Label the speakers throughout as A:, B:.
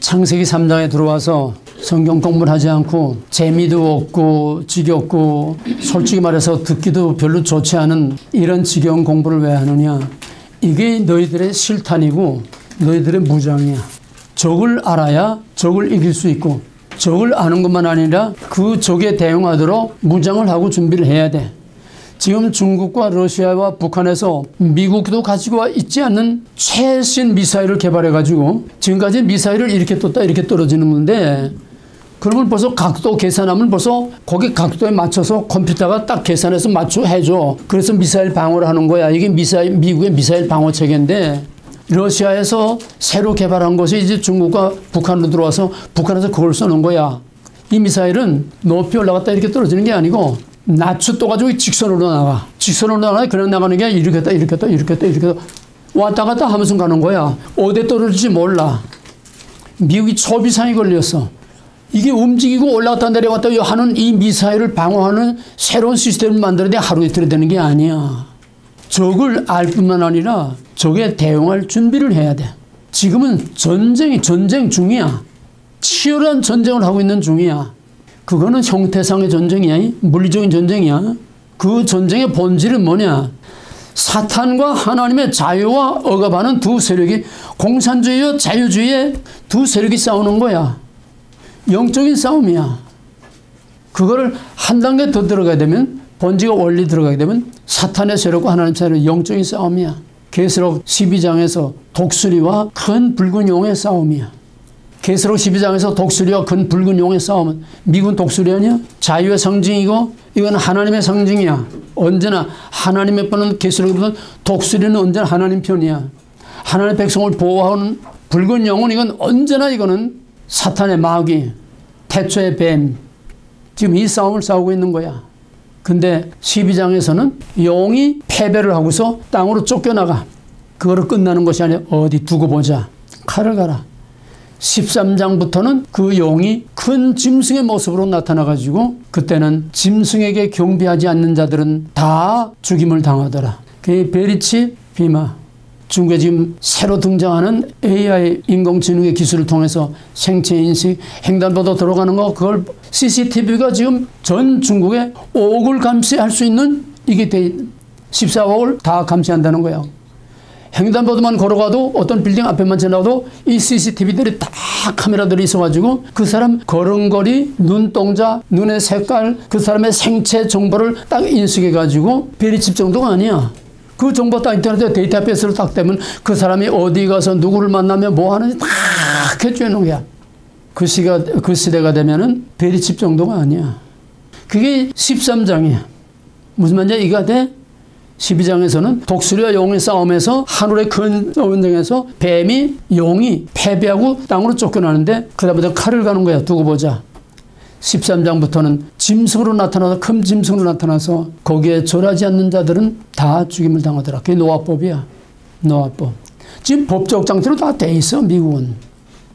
A: 창세기 3장에 들어와서 성경 공부를 하지 않고 재미도 없고 지겹고 솔직히 말해서 듣기도 별로 좋지 않은 이런 지겨운 공부를 왜 하느냐. 이게 너희들의 실탄이고 너희들의 무장이야. 적을 알아야 적을 이길 수 있고 적을 아는 것만 아니라 그 적에 대응하도록 무장을 하고 준비를 해야 돼. 지금 중국과 러시아와 북한에서 미국도 가지고 있지 않는 최신 미사일을 개발해가지고 지금까지 미사일을 이렇게 떴다 이렇게 떨어지는 건데 그러면 벌써 각도 계산하면 벌써 거기 각도에 맞춰서 컴퓨터가 딱 계산해서 해줘. 그래서 미사일 방어를 하는 거야. 이게 미국의 미사일 방어 체계인데 러시아에서 새로 개발한 것이 이제 중국과 북한으로 들어와서 북한에서 그걸 쏘는 거야. 이 미사일은 높이 올라갔다 이렇게 떨어지는 게 아니고 낮추 떠가지고 직선으로 나가. 직선으로 나가 그냥 나가는 게 이렇게 했다 이렇게 했다 이렇게 했다 이렇게 했다 왔다 갔다 하면서 가는 거야. 어디에 떨어질지 몰라. 미국이 초비상이 걸렸어. 이게 움직이고 올라갔다 내려갔다 하는 이 미사일을 방어하는 새로운 시스템을 만들어야 돼. 하루 이틀에 되는 게 아니야. 적을 알 뿐만 아니라 적에 대응할 준비를 해야 돼. 지금은 전쟁 중이야. 치열한 전쟁을 하고 있는 중이야. 그거는 형태상의 전쟁이야. 물리적인 전쟁이야. 그 전쟁의 본질은 뭐냐. 사탄과 하나님의 자유와 억압하는 두 세력이 공산주의와 자유주의의 두 세력이 싸우는 거야. 영적인 싸움이야. 그거를 한 단계 더 들어가야 되면 본질과 원리 들어가게 되면 사탄의 세력과 하나님의 세력의 영적인 싸움이야. 계시록 12장에서 독수리와 큰 붉은 용의 싸움이야. 계시록 12장에서 독수리와 큰 붉은 용의 싸움은 미군 독수리 아니야? 자유의 상징이고 이건 하나님의 상징이야. 언제나 하나님의 편은 계시록은 독수리는 언제나 하나님 편이야. 하나님의 백성을 보호하는 붉은 용은 이건 언제나 이거는 사탄의 마귀, 태초의 뱀. 지금 이 싸움을 싸우고 있는 거야. 근데 12장에서는 용이 패배를 하고서 땅으로 쫓겨나가. 그거로 끝나는 것이 아니라 어디 두고 보자. 칼을 가라. 13장부터는 그 용이 큰 짐승의 모습으로 나타나가지고 그때는 짐승에게 경배하지 않는 자들은 다 죽임을 당하더라. 그게 베리치 비마. 중국에 지금 새로 등장하는 AI 인공지능의 기술을 통해서 생체 인식, 횡단보도 들어가는 거 그걸 CCTV가 지금 전 중국의 5억을 감시할 수 있는 이게 14억을 다 감시한다는 거예요. 횡단보도만 걸어가도 어떤 빌딩 앞에만 지나가도 이 CCTV들이 다 카메라들이 있어가지고 그 사람 걸음걸이, 눈동자, 눈의 색깔, 그 사람의 생체 정보를 딱 인식해가지고 베리칩 정도가 아니야. 그 정보 딱 인터넷에 데이터베이스로 딱 되면 그 사람이 어디 가서 누구를 만나면 뭐 하는지 다 해주는 거야. 그 시대가 되면은 베리칩 정도가 아니야. 그게 13장이야. 무슨 말인지 이해가 돼? 12장에서는 독수리와 용의 싸움에서 하늘의 큰 전쟁에서 뱀이 용이 패배하고 땅으로 쫓겨나는데 그다음부터 칼을 가는 거야. 두고 보자. 13장부터는 짐승으로 나타나서 큰 짐승으로 나타나서 거기에 절하지 않는 자들은 다 죽임을 당하더라. 그게 노아법이야. 노아법. 지금 법적 장치로 다 돼 있어 미국은.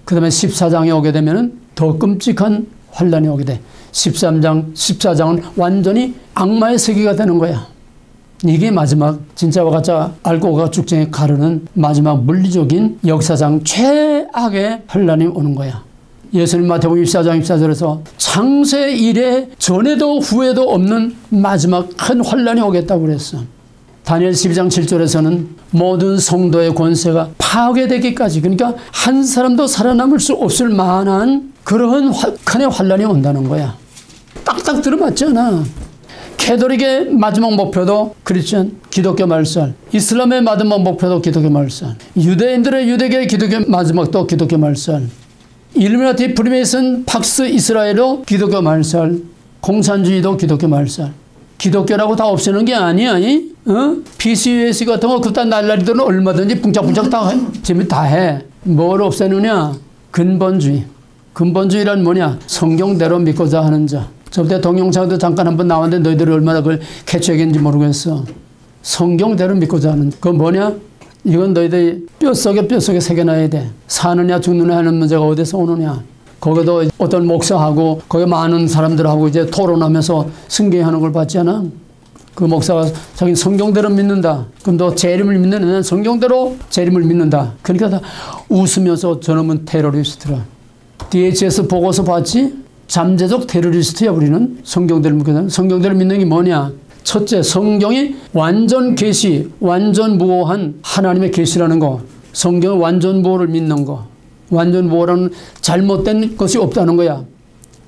A: 그 다음에 14장에 오게 되면 더 끔찍한 환란이 오게 돼. 13장, 14장은 완전히 악마의 세계가 되는 거야. 이게 마지막 진짜와 가짜 알고가 죽쟁이 가르는 마지막 물리적인 역사상 최악의 환란이 오는 거야. 예수님 마태복음 24장 24절에서 창세 이래 전에도 후에도 없는 마지막 큰 환란이 오겠다고 그랬어. 다니엘 12장 7절에서는 모든 성도의 권세가 파괴되기까지, 그러니까 한 사람도 살아남을 수 없을 만한 그러한 큰 환란이 온다는 거야. 딱딱 들어맞잖아. 캐톨릭의 마지막 목표도 크리스천, 기독교 말살. 이슬람의 마지막 목표도 기독교 말살. 유대인들의 유대교의 기독교 마지막도 기독교 말살. 일루미나티, 프리메이슨, 팍스, 이스라엘도 기독교 말살. 공산주의도 기독교 말살. 기독교라고 다 없애는 게 아니야. PCUS 같은 거 그딴 날라리들은 얼마든지 붕짝붕짝 다 해. 재미 다 해. 뭘 없애느냐? 근본주의. 근본주의란 뭐냐? 성경대로 믿고자 하는 자. 저때 동영상도 잠깐 한번 나왔는데 너희들이 얼마나 그걸 캐치하겠는지 모르겠어. 성경대로 믿고자 하는. 그건 뭐냐? 이건 너희들이 뼛속에 새겨놔야 돼. 사느냐 죽느냐 하는 문제가 어디서 오느냐. 거기도 어떤 목사하고 거기 많은 사람들하고 이제 토론하면서 승계하는 걸 봤잖아. 그 목사가 자기 성경대로 믿는다. 그럼 너 재림을 믿는 애는 성경대로 재림을 믿는다. 그러니까 다 웃으면서 저놈은 테러리스트라. DHS 보고서 봤지? 잠재적 테러리스트야 우리는. 성경대를 믿거든. 성경대를 믿는 게 뭐냐? 첫째, 성경이 완전 계시, 완전 무오한 하나님의 계시라는 거. 성경의 완전 무오를 믿는 거. 완전 무오라는 잘못된 것이 없다는 거야.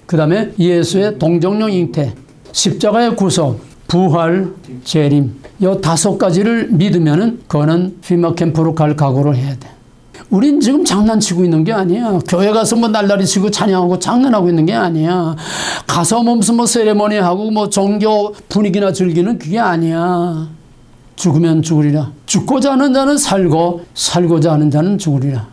A: 그 다음에 예수의 동정령 잉태, 십자가의 구속, 부활, 재림. 이 5가지를 믿으면은 그거는 피마 캠프로 갈 각오를 해야 돼. 우린 지금 장난치고 있는 게 아니야. 교회 가서 뭐 날라리 치고 찬양하고 장난하고 있는 게 아니야. 가서 무슨 뭐 세레머니하고 뭐 종교 분위기나 즐기는 그게 아니야. 죽으면 죽으리라. 죽고자 하는 자는 살고 살고자 하는 자는 죽으리라.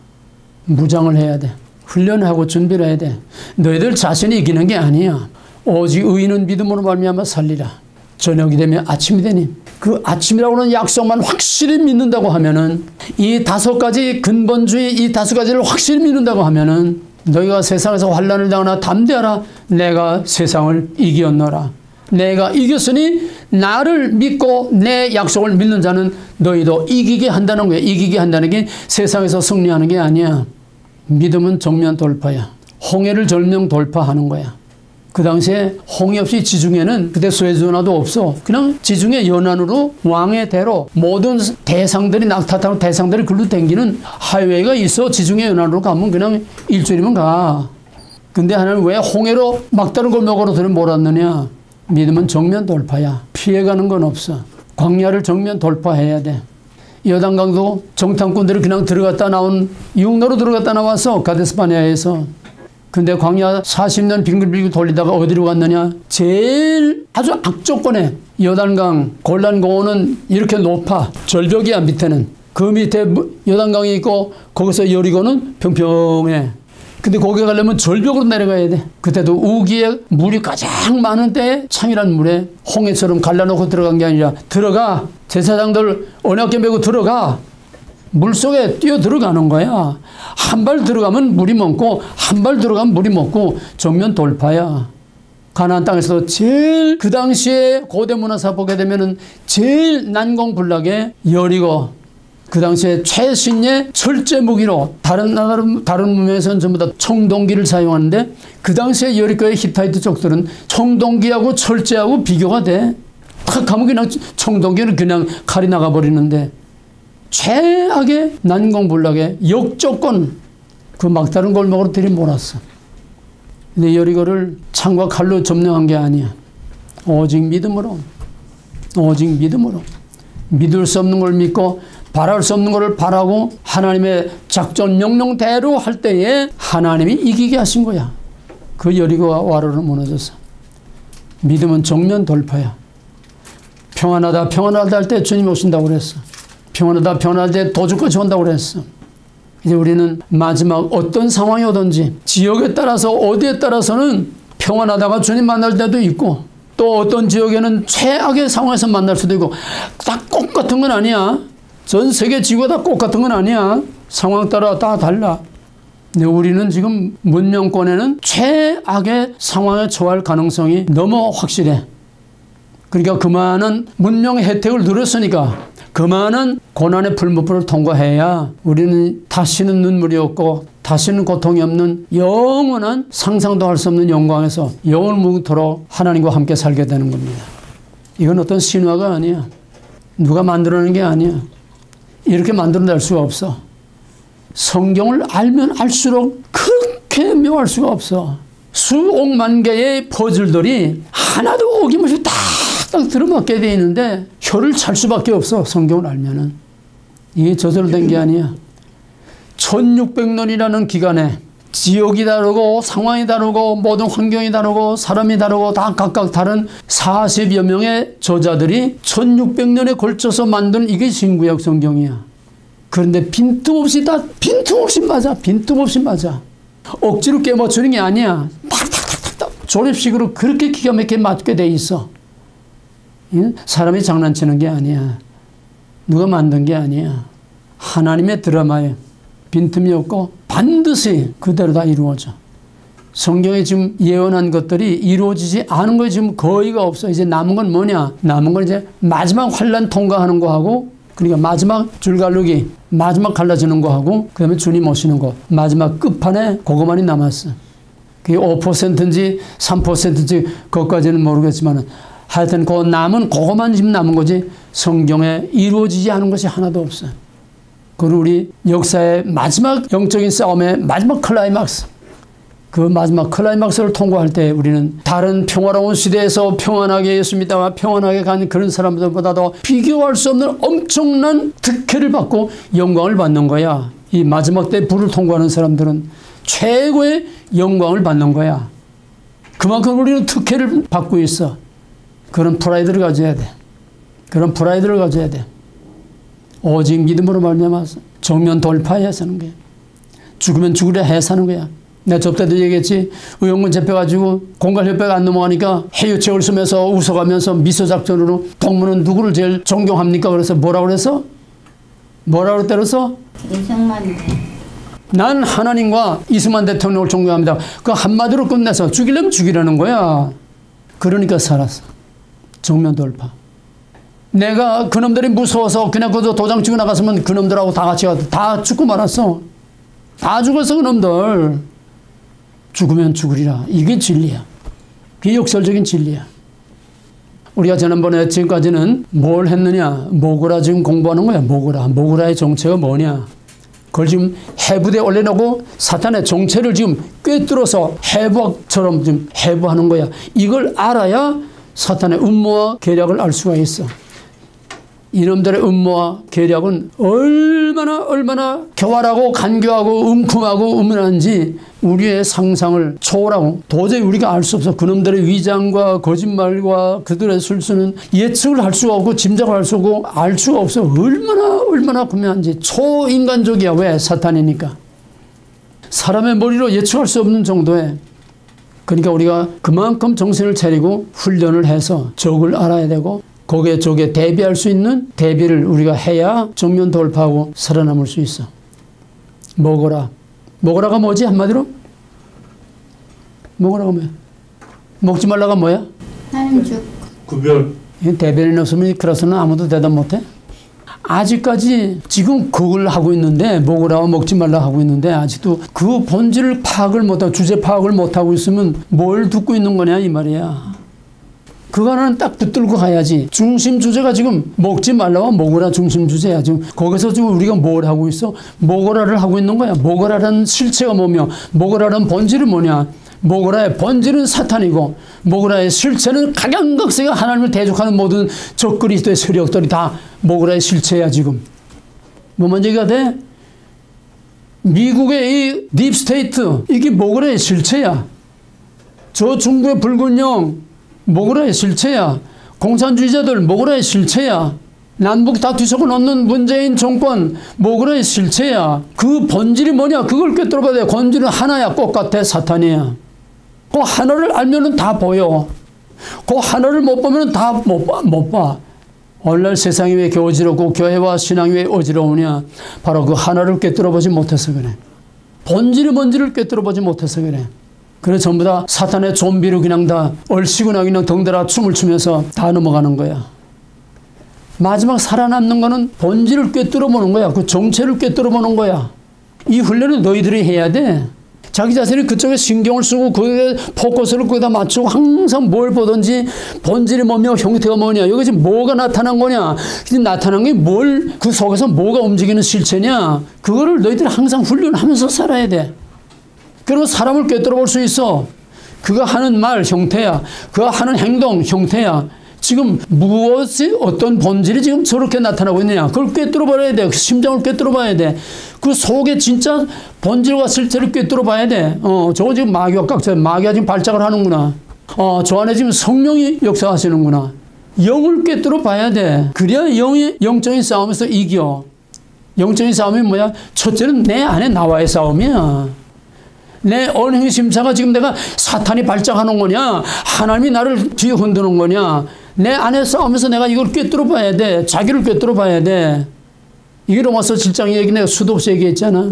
A: 무장을 해야 돼. 훈련하고 준비를 해야 돼. 너희들 자신이 이기는 게 아니야. 오직 의인은 믿음으로 말미암아 살리라. 저녁이 되면 아침이 되니 그 아침이라고 하는 약속만 확실히 믿는다고 하면은 이 5가지 근본주의 이 5가지를 확실히 믿는다고 하면은 너희가 세상에서 환난을 당하나 담대하라. 내가 세상을 이겼노라. 내가 이겼으니 나를 믿고 내 약속을 믿는 자는 너희도 이기게 한다는 거야. 이기게 한다는 게 세상에서 승리하는 게 아니야. 믿음은 정면 돌파야. 홍해를 절명 돌파하는 거야. 그 당시에 홍해 없이 지중해는 그때 수에즈운하도 없어. 그냥 지중해 연안으로 왕의 대로 모든 대상들이 낙타타고 대상들이 글로 댕기는 하이웨이가 있어. 지중해 연안으로 가면 그냥 일주일이면 가. 근데 하나는 왜 홍해로 막다른 골목으로 들어 몰았느냐. 믿음은 정면 돌파야. 피해가는 건 없어. 광야를 정면 돌파해야 돼. 여단강도 정탐꾼들이 그냥 들어갔다 나온 육로로 들어갔다 나와서 가데스바네아에서. 근데 광야 40년 빙글빙글 돌리다가 어디로 갔느냐? 제일 아주 악조건에 여단강 골란공원은 이렇게 높아. 절벽이야 밑에는. 그 밑에 여단강이 있고 거기서 여리고는 평평해. 근데 거기 가려면 절벽으로 내려가야 돼. 그때도 우기에 물이 가장 많은 때에 창이란 물에 홍해처럼 갈라놓고 들어간 게 아니라 들어가. 제사장들 언약궤 메고 들어가. 물속에 뛰어 들어가는 거야. 한 발 들어가면 물이 먹고 한 발 들어가면 물이 먹고 정면 돌파야. 가나안 땅에서도 제일 그 당시에 고대 문화사 보게 되면은 제일 난공불락의 여리고 그 당시에 최신의 철제 무기로 다른 문명에서는 전부 다 청동기를 사용하는데 그 당시에 여리고의 히타이트 족들은 청동기하고 철제하고 비교가 돼. 딱 가면 그냥 청동기는 그냥 칼이 나가버리는데 최악의 난공불락의 역조건 그 막다른 골목으로 들이몰았어. 근데 여리고를 창과 칼로 점령한 게 아니야. 오직 믿음으로. 오직 믿음으로. 믿을 수 없는 걸 믿고 바랄 수 없는 걸 바라고 하나님의 작전 명령대로 할 때에 하나님이 이기게 하신 거야. 그 여리고와 와로는 무너졌어. 믿음은 정면 돌파야. 평안하다 평안하다 할 때 주님 오신다고 그랬어. 평안하다 평안할 때 도주까지 온다고 그랬어. 이제 우리는 마지막 어떤 상황이 오든지 지역에 따라서 어디에 따라서는 평안하다가 주님 만날 때도 있고 또 어떤 지역에는 최악의 상황에서 만날 수도 있고 다 똑같은 건 아니야. 전 세계 지구가 다 똑같은 건 아니야. 상황 따라 다 달라. 근데 우리는 지금 문명권에는 최악의 상황에 처할 가능성이 너무 확실해. 그러니까 그 많은 문명의 혜택을 누렸으니까 그 많은 고난의 풀무불을 통과해야 우리는 다시는 눈물이 없고 다시는 고통이 없는 영원한 상상도 할 수 없는 영광에서 영원을 묵도록 하나님과 함께 살게 되는 겁니다. 이건 어떤 신화가 아니야. 누가 만들어낸 게 아니야. 이렇게 만들어낼 수가 없어. 성경을 알면 알수록 그렇게 묘할 수가 없어. 수억만 개의 퍼즐들이 하나도 어김없이 딱 들어맞게 돼 있는데 혀를 찰 수밖에 없어. 성경을 알면은. 이게 저절로 된 게 아니야. 1600년이라는 기간에 지역이 다르고 상황이 다르고 모든 환경이 다르고 사람이 다르고 다 각각 다른 40여 명의 저자들이 1600년에 걸쳐서 만든 이게 신구약 성경이야. 그런데 빈틈없이 맞아. 빈틈없이 맞아. 억지로 깨맞추는 게 아니야. 탁탁탁탁 조립식으로 그렇게 기가 막히게 맞게 돼 있어. 사람이 장난치는 게 아니야. 누가 만든 게 아니야. 하나님의 드라마에 빈틈이 없고 반드시 그대로 다 이루어져. 성경에 지금 예언한 것들이 이루어지지 않은 거 지금 거의가 없어. 이제 남은 건 뭐냐? 남은 건 이제 마지막 환난 통과하는 거하고 그러니까 마지막 줄갈르기, 마지막 갈라지는 거하고 그 다음에 주님 오시는 거, 마지막 끝판에 그것만이 남았어. 그게 5%인지 3%인지 그것까지는 모르겠지만 하여튼 그 남은 그것만 지금 남은 거지 성경에 이루어지지 않은 것이 하나도 없어. 그리고 우리 역사의 마지막 영적인 싸움의 마지막 클라이막스, 그 마지막 클라이막스를 통과할 때 우리는 다른 평화로운 시대에서 평안하게 예수 믿다가 평안하게 간 그런 사람들보다도 비교할 수 없는 엄청난 득회를 받고 영광을 받는 거야. 이 마지막 때 불을 통과하는 사람들은 최고의 영광을 받는 거야. 그만큼 우리는 특혜를 받고 있어. 그런 프라이드를 가져야 돼. 그런 프라이드를 가져야 돼. 오직 믿음으로 말미암아서 정면 돌파해야 사는 거야. 죽으면 죽으려 해 사는 거야. 내가 저때도 얘기했지. 의원군 잡혀가지고 공갈협회가 안 넘어가니까 해유책을 쓰면서 웃어가면서 미소작전으로 동무는 누구를 제일 존경합니까? 그래서 뭐라고 그랬어? 뭐라고 그랬어?
B: 이승만.
A: 난 하나님과 이승만 대통령을 존경합니다. 그 한마디로 끝내서 죽이려면 죽이라는 거야. 그러니까 살았어. 정면 돌파. 내가 그놈들이 무서워서 그냥 그저 도장 찍고 나갔으면 그놈들하고 다 같이 가도 다 죽고 말았어. 다 죽었어 그놈들. 죽으면 죽으리라. 이게 진리야. 이게 역설적인 진리야. 우리가 지난번에 지금까지는 뭘 했느냐. 모그라 지금 공부하는 거야. 모그라. 모그라의 정체가 뭐냐. 그걸 지금 해부대에 올려놓고 사탄의 정체를 지금 꿰뚫어서 해부학처럼 지금 해부하는 거야. 이걸 알아야 사탄의 음모와 계략을 알 수가 있어. 이놈들의 음모와 계략은 얼마나 교활하고 간교하고 음큼하고 음란한지 우리의 상상을 초월하고 도저히 우리가 알 수 없어. 그놈들의 위장과 거짓말과 그들의 술수는 예측을 할 수가 없고 짐작을 할 수 없고 알 수가 없어. 얼마나 구매한지. 초인간적이야. 왜? 사탄이니까. 사람의 머리로 예측할 수 없는 정도에. 그러니까 우리가 그만큼 정신을 차리고 훈련을 해서 적을 알아야 되고 거기에 적에 대비할 수 있는 대비를 우리가 해야 정면 돌파하고 살아남을 수 있어. 먹어라. 먹어라가 뭐지 한마디로? 먹어라가 뭐야? 먹지 말라가 뭐야?
B: 하는죽.
C: 구별.
A: 대변인 없으면 그래서는 아무도 대답 못해? 아직까지 지금 그걸 하고 있는데 먹으라고 먹지 말라 하고 있는데 아직도 그 본질을 파악을 못하고 주제 파악을 못하고 있으면 뭘 듣고 있는 거냐 이 말이야. 그거는 딱 붙들고 가야지. 중심 주제가 지금 먹지 말라고 먹으라 중심 주제야. 지금 거기서 지금 우리가 뭘 하고 있어? 먹으라를 하고 있는 거야. 먹으라는 실체가 뭐며 먹으라는 본질은 뭐냐. 먹으라의 본질은 사탄이고 먹으라의 실체는 각양각색의 하나님을 대적하는 모든 적그리스도의 세력들이 다 먹으라의 실체야 지금. 뭐만 얘기가 돼? 미국의 이 딥스테이트 이게 먹으라의 실체야. 저 중국의 붉은 영 먹으라의 실체야. 공산주의자들 먹으라의 실체야. 남북 다 뒤섞어 놓는 문재인 정권 먹으라의 실체야. 그 본질이 뭐냐 그걸 꿰뚫어봐야 돼. 본질은 하나야. 똑같아. 사탄이야. 그 하나를 알면은 다 보여. 그 하나를 못 보면은 다 못 봐. 오늘날 세상이 왜 이렇게 어지럽고 교회와 신앙이 왜 어지러우냐. 바로 그 하나를 꿰뚫어보지 못해서 그래. 본질이 뭔지를 꿰뚫어보지 못해서 그래. 그래서 전부 다 사탄의 좀비로 그냥 다 얼씨구나 그냥 덩달아 춤을 추면서 다 넘어가는 거야. 마지막 살아남는 거는 본질을 꿰뚫어보는 거야. 그 정체를 꿰뚫어보는 거야. 이 훈련은 너희들이 해야 돼. 자기 자신이 그쪽에 신경을 쓰고 거기에 포커스를 거기다 맞추고 항상 뭘 보든지 본질이 뭐며 형태가 뭐냐. 여기 지금 뭐가 나타난 거냐. 나타난 게 뭘 그 속에서 뭐가 움직이는 실체냐. 그거를 너희들이 항상 훈련하면서 살아야 돼. 그리고 사람을 꿰뚫어볼 수 있어. 그가 하는 말 형태야. 그가 하는 행동 형태야. 지금 무엇이 어떤 본질이 지금 저렇게 나타나고 있느냐. 그걸 꿰뚫어봐야 돼. 그 심정을 꿰뚫어봐야 돼. 그 속에 진짜 본질과 실체를 꿰뚫어봐야 돼. 저거 지금 마귀와 깍져. 마귀가 지금 발작을 하는구나. 저 안에 지금 성령이 역사하시는구나. 영을 꿰뚫어봐야 돼. 그래야 영이 영적인 싸움에서 이겨. 영적인 싸움이 뭐야? 첫째는 내 안에 나와의 싸움이야. 내 언행의 심사가 지금 내가 사탄이 발작하는 거냐 하나님이 나를 뒤에 흔드는 거냐. 내 안에 싸우면서 내가 이걸 꿰뚫어 봐야 돼. 자기를 꿰뚫어 봐야 돼. 이게 로마서 7장 얘기 내가 수도 없이 얘기했잖아.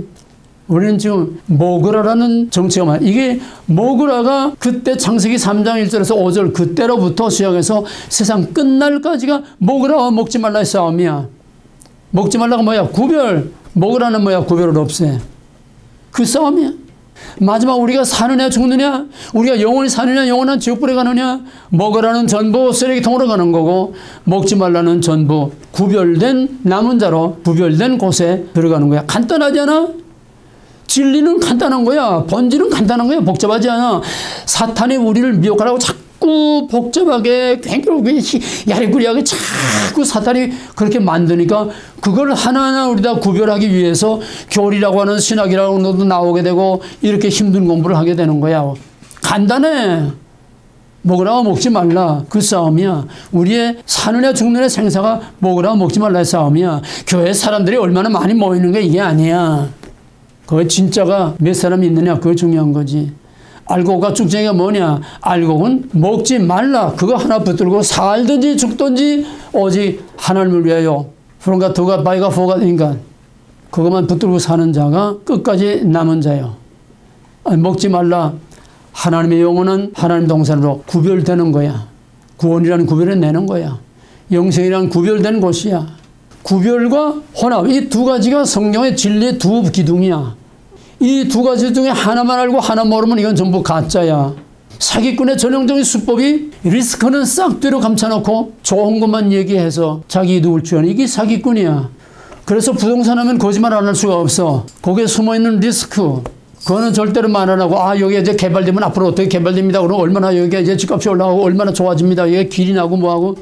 A: 우리는 지금 모그라라는 정체가 많아. 이게 모그라가 그때 창세기 3장 1절에서 5절 그때로부터 시작해서 세상 끝날까지가 모그라와 먹지 말라의 싸움이야. 먹지 말라가 뭐야? 구별. 먹으라는 뭐야? 구별을 없애. 그 싸움이야. 마지막 우리가 사느냐 죽느냐, 우리가 영원히 사느냐 영원한 지옥불에 가느냐, 먹으라는 전부 쓰레기통으로 가는 거고 먹지 말라는 전부 구별된 남은 자로 구별된 곳에 들어가는 거야. 간단하지 않아? 진리는 간단한 거야. 본질은 간단한 거야. 복잡하지 않아. 사탄이 우리를 미혹하라고 자꾸 복잡하게 굉장히 야리꾸리하게 자꾸 사탄이 그렇게 만드니까 그걸 하나하나 우리 다 구별하기 위해서 교리라고 하는 신학이라고 하는 것도 나오게 되고 이렇게 힘든 공부를 하게 되는 거야. 간단해. 먹으라고 먹지 말라. 그 싸움이야. 우리의 사느냐 죽느냐 생사가 먹으라고 먹지 말라의 싸움이야. 교회 사람들이 얼마나 많이 모이는 게 이게 아니야. 그 진짜가 몇 사람이 있느냐 그거 중요한 거지. 알곡과 쭉쟁이가 뭐냐. 알곡은 먹지 말라. 그거 하나 붙들고 살든지 죽든지 오직 하나님을 위하여 그런가 두가 바이가 포가 인간 그것만 붙들고 사는 자가 끝까지 남은 자요. 아니, 먹지 말라. 하나님의 영혼은 하나님 동산으로 구별되는 거야. 구원이라는 구별을 내는 거야. 영생이라는 구별된 곳이야. 구별과 혼합 이 두 가지가 성경의 진리의 두 기둥이야. 이 두 가지 중에 하나만 알고 하나 모르면 이건 전부 가짜야. 사기꾼의 전형적인 수법이 리스크는 싹 뒤로 감춰놓고 좋은 것만 얘기해서 자기 이득을 취하는 이게 사기꾼이야. 그래서 부동산 하면 거짓말 안 할 수가 없어. 거기에 숨어있는 리스크 그거는 절대로 말 안 하고 여기가 이제 개발되면 앞으로 어떻게 개발됩니다. 그럼 얼마나 여기가 이제 집값이 올라가고 얼마나 좋아집니다. 여기가 길이 나고 뭐하고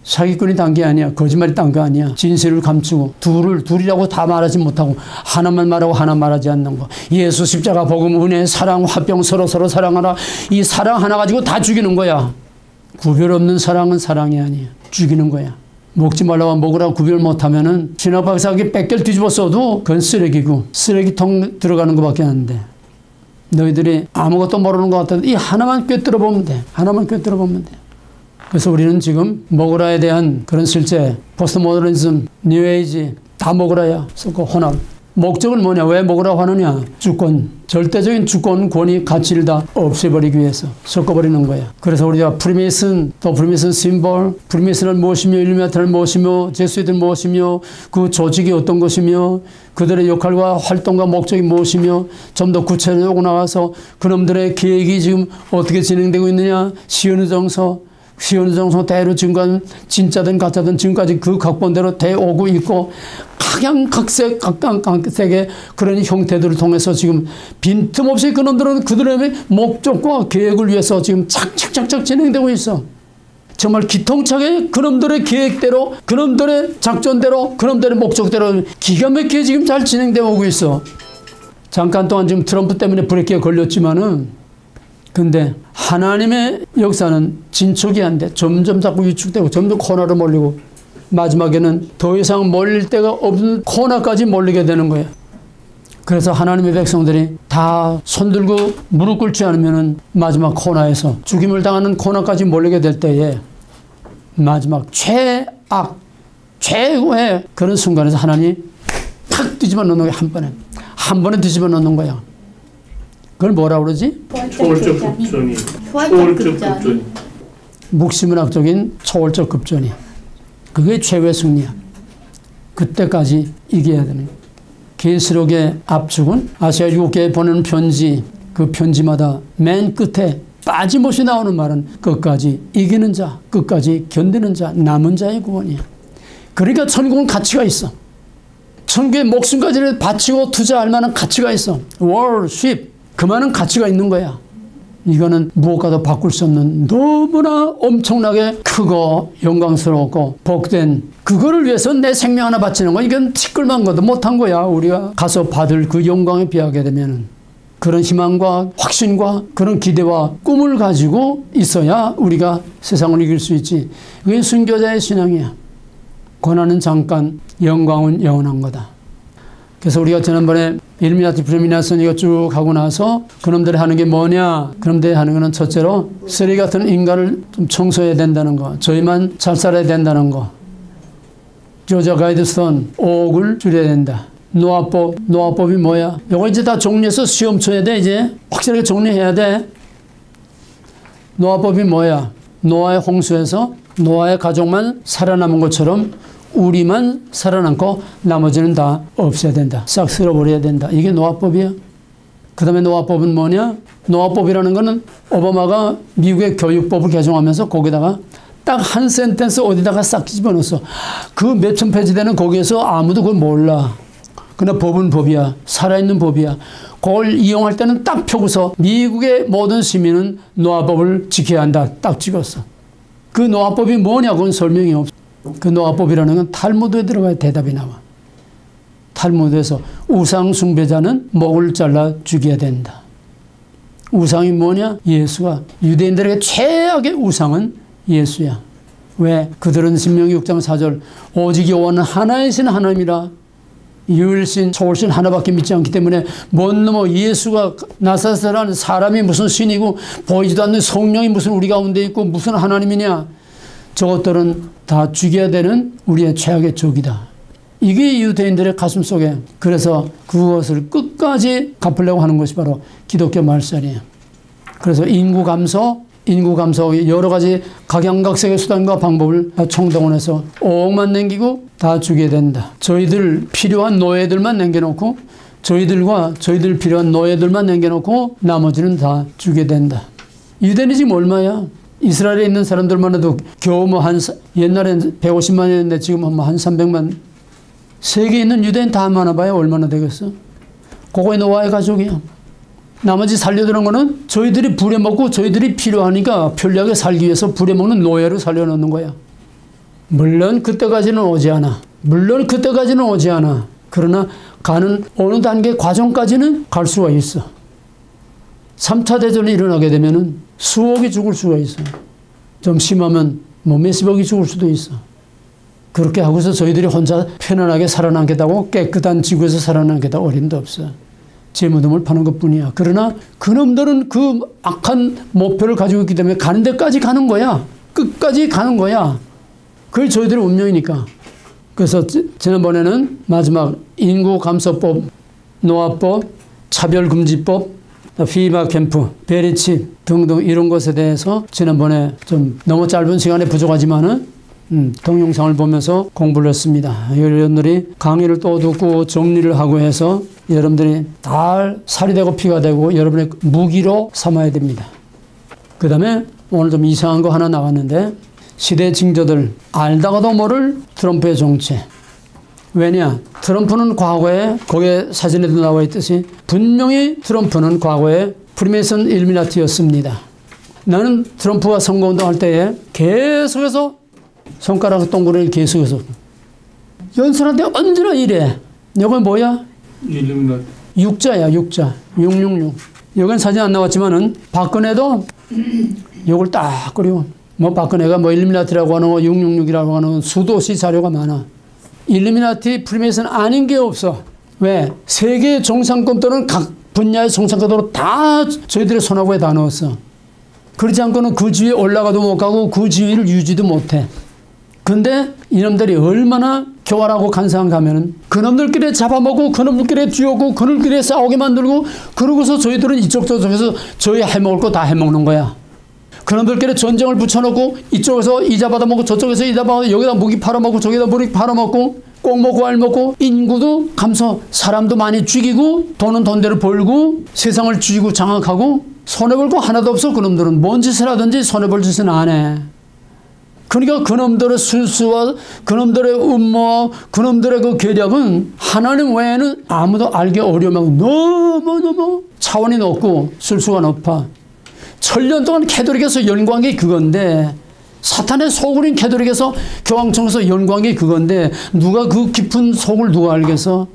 A: 사기꾼이 딴 게 아니야. 거짓말이 딴 거 아니야. 진실을 감추고 둘이라고 다 말하지 못하고 하나만 말하고 하나 말하지 않는 거. 예수 십자가 복음 은혜 사랑 화평 서로 사랑하라. 이 사랑 하나 가지고 다 죽이는 거야. 구별 없는 사랑은 사랑이 아니야. 죽이는 거야. 먹지 말라고 먹으라고 구별 못하면은 신학박사에게 100개를 뒤집어 써도 그건 쓰레기고 쓰레기통 들어가는 것밖에 안 돼. 너희들이 아무것도 모르는 것 같아도 이 하나만 꿰뚫어 보면 돼. 하나만 꿰뚫어 보면 돼. 그래서 우리는 지금 먹으라에 대한 그런 실제 포스트모더니즘, 뉴에이지 다 먹으라야. 그 혼합. 목적은 뭐냐? 왜 먹으라고 하느냐? 주권. 절대적인 주권, 권위, 가치를 다 없애버리기 위해서 섞어버리는 거야. 그래서 우리가 프리메이슨, 또 프리메이슨 심볼, 프리메이슨을 무엇이며 일루미나티를 무엇이며 제수이들 무엇이며 그 조직이 어떤 것이며 그들의 역할과 활동과 목적이 무엇이며 좀 더 구체적으로 나와서 그놈들의 계획이 지금 어떻게 진행되고 있느냐? 시연의정서 대로 지금까지 진짜든 가짜든 지금까지 그 각본대로 되어오고 있고 각양각색의 그런 형태들을 통해서 지금 빈틈없이 그놈들은 그들의 목적과 계획을 위해서 지금 착착착착 진행되고 있어. 정말 기통차게 그놈들의 계획대로 그놈들의 작전대로 그놈들의 목적대로 기가 막히게 지금 잘 진행되어 오고 있어. 잠깐 동안 지금 트럼프 때문에 브레이크가 걸렸지만은 근데 하나님의 역사는 진척이 안 돼. 점점 자꾸 위축되고 점점 코너로 몰리고 마지막에는 더 이상 몰릴 데가 없는 코너까지 몰리게 되는 거예요. 그래서 하나님의 백성들이 다 손들고 무릎 꿇지 않으면 마지막 코너에서 죽임을 당하는 코너까지 몰리게 될 때에 마지막 최악 최고의 그런 순간에서 하나님이 탁 뒤집어 놓는 거예요. 한 번에 뒤집어 놓는 거야. 그걸 뭐라고 그러지?
C: 초월적 급전이. 초월적 급전이.
A: 묵시문학적인 초월적 급전이. 그게 최후의 승리야. 그때까지 이겨야 되는 거야. 계시록의 압축은 아시아 7개에 보내는 편지, 그 편지마다 맨 끝에 빠짐없이 나오는 말은 끝까지 이기는 자, 끝까지 견디는 자, 남은 자의 구원이야. 그러니까 천국은 가치가 있어. 천국의 목숨까지를 바치고 투자할 만한 가치가 있어. 월십. 그 많은 가치가 있는 거야. 이거는 무엇과도 바꿀 수 없는 너무나 엄청나게 크고 영광스럽고 복된 그거를 위해서 내 생명 하나 바치는 거 이건 티끌만 거도 못한 거야. 우리가 가서 받을 그 영광에 비하게 되면 그런 희망과 확신과 그런 기대와 꿈을 가지고 있어야 우리가 세상을 이길 수 있지. 그게 순교자의 신앙이야. 고난은 잠깐, 영광은 영원한 거다. 그래서 우리가 지난번에 일루미나티 프리미나선 이거 쭉 하고 나서 그놈들이 하는 게 뭐냐? 그놈들이 하는 거는 첫째로 쓰레기 같은 인간을 좀 청소해야 된다는 거. 저희만 잘 살아야 된다는 거. 조자 가이드스톤 5억을 줄여야 된다. 노아법이 뭐야? 이거 이제 다 정리해서 시험 쳐야 돼. 이제 확실하게 정리해야 돼. 노아법이 뭐야? 노아의 홍수에서 노아의 가족만 살아남은 것처럼 우리만 살아남고 나머지는 다 없애야 된다. 싹 쓸어버려야 된다. 이게 노아법이야. 그 다음에 노아법은 뭐냐? 노아법이라는 거는 오바마가 미국의 교육법을 개정하면서 거기다가 딱 한 센텐스 어디다가 싹 집어넣었어. 그 몇천 페이지 되는 거기에서 아무도 그걸 몰라. 그러나 법은 법이야. 살아있는 법이야. 그걸 이용할 때는 딱 펴고서 미국의 모든 시민은 노아법을 지켜야 한다. 딱 찍었어. 그 노아법이 뭐냐고는 설명이 없어. 그 노아법이라는 건 탈무드에 들어가야 대답이 나와. 탈무드에서 우상 숭배자는 목을 잘라 죽여야 된다. 우상이 뭐냐? 예수가. 유대인들에게 최악의 우상은 예수야. 왜? 그들은 신명기 6장 4절 오직 여호와는 하나의 신 하나님이라 유일신 초월신 하나밖에 믿지 않기 때문에 못 넘어 예수가 나사렛이라는 사람이 무슨 신이고 보이지도 않는 성령이 무슨 우리 가운데 있고 무슨 하나님이냐. 저것들은 다 죽여야 되는 우리의 최악의 적이다. 이게 유대인들의 가슴 속에. 그래서 그것을 끝까지 갚으려고 하는 것이 바로 기독교 말살이에요. 그래서 인구 감소 여러 가지 각양각색의 수단과 방법을 총동원해서 5억만 남기고 다 죽여야 된다. 저희들 필요한 노예들만 남겨놓고 저희들과 저희들 필요한 노예들만 남겨놓고 나머지는 다 죽여야 된다. 유대인이 지금 얼마야? 이스라엘에 있는 사람들만 해도 겨우 옛날엔 150만이었는데 지금 한 300만. 세계에 있는 유대인 다 많아봐야 얼마나 되겠어? 그거의 노아의 가족이야. 나머지 살려두는 거는 저희들이 부려먹고 저희들이 필요하니까 편리하게 살기 위해서 부려먹는 노예로 살려놓는 거야. 물론 그때까지는 오지 않아. 그러나 가는 어느 단계 과정까지는 갈 수가 있어. 3차 대전이 일어나게 되면은 수억이 죽을 수가 있어. 좀 심하면 몇십억이 죽을 수도 있어. 그렇게 하고서 저희들이 혼자 편안하게 살아남겠다고 깨끗한 지구에서 살아남겠다고 어림도 없어. 제 무덤을 파는 것뿐이야. 그러나 그놈들은 그 악한 목표를 가지고 있기 때문에 가는 데까지 가는 거야. 끝까지 가는 거야. 그게 저희들의 운명이니까. 그래서 지난번에는 마지막 인구 감소법, 노아법, 차별금지법, 피마 캠프, 베리치 등등 이런 것에 대해서 지난번에 좀 너무 짧은 시간에 부족하지만은 동영상을 보면서 공부를 했습니다. 여러분들이 강의를 또 듣고 정리를 하고 해서 여러분들이 다 살이 되고 피가 되고 여러분의 무기로 삼아야 됩니다. 그 다음에 오늘 좀 이상한 거 하나 나왔는데 시대 징조들 알다가도 모를 트럼프의 정체. 왜냐? 트럼프는 과거에 거기에 사진에도 나와 있듯이 분명히 트럼프는 과거에 프리메이슨 일미나티였습니다. 나는 트럼프가 선거운동할 때에 계속해서 손가락 동그라미를 계속해서 연설한테 언제나 이래. 이건 뭐야?
C: 일루미나티.
A: 육자야, 육자. 666. 여긴 사진 안 나왔지만은 박근혜도 이걸 딱 그리고 뭐 박근혜가 뭐 일루미나티라고 하는 거 666이라고 하는 건 수도시 자료가 많아. 일루미나티 프리메이슨 아닌 게 없어. 왜? 세계 정상권들은 각 분야의 정상권으로 다 저희들의 손아귀에 다 넣었어. 그렇지 않고는 그 지위에 올라가도 못 가고 그 지위를 유지도 못해. 근데 이놈들이 얼마나 교활하고 간사한가 하면은 그놈들끼리 잡아먹고 그놈들끼리 뒤오고 그놈들끼리 싸우게 만들고 그러고서 저희들은 이쪽 저쪽에서 저희 해먹을 거 다 해먹는 거야. 그놈들끼리 전쟁을 붙여놓고 이쪽에서 이자 받아먹고 저쪽에서 이자 받아먹고 여기다 무기 팔아먹고 저기다 무기 팔아먹고 꼭 먹고 알 먹고 인구도 감소 사람도 많이 죽이고 돈은 돈대로 벌고 세상을 쥐고 장악하고 손해볼 거 하나도 없어. 그놈들은 뭔 짓을 하든지 손해볼 짓은 안 해. 그러니까 그놈들의 술수와 그놈들의 음모와 그놈들의 그 계략은 하나님 외에는 아무도 알기 어려움하고 너무너무 차원이 높고 술수가 높아. 천년 동안 캐톨릭에서 연구한 게 그건데 사탄의 속을인 캐톨릭에서 교황청에서 연구한 게 그건데 누가 그 깊은 속을 누가 알겠어?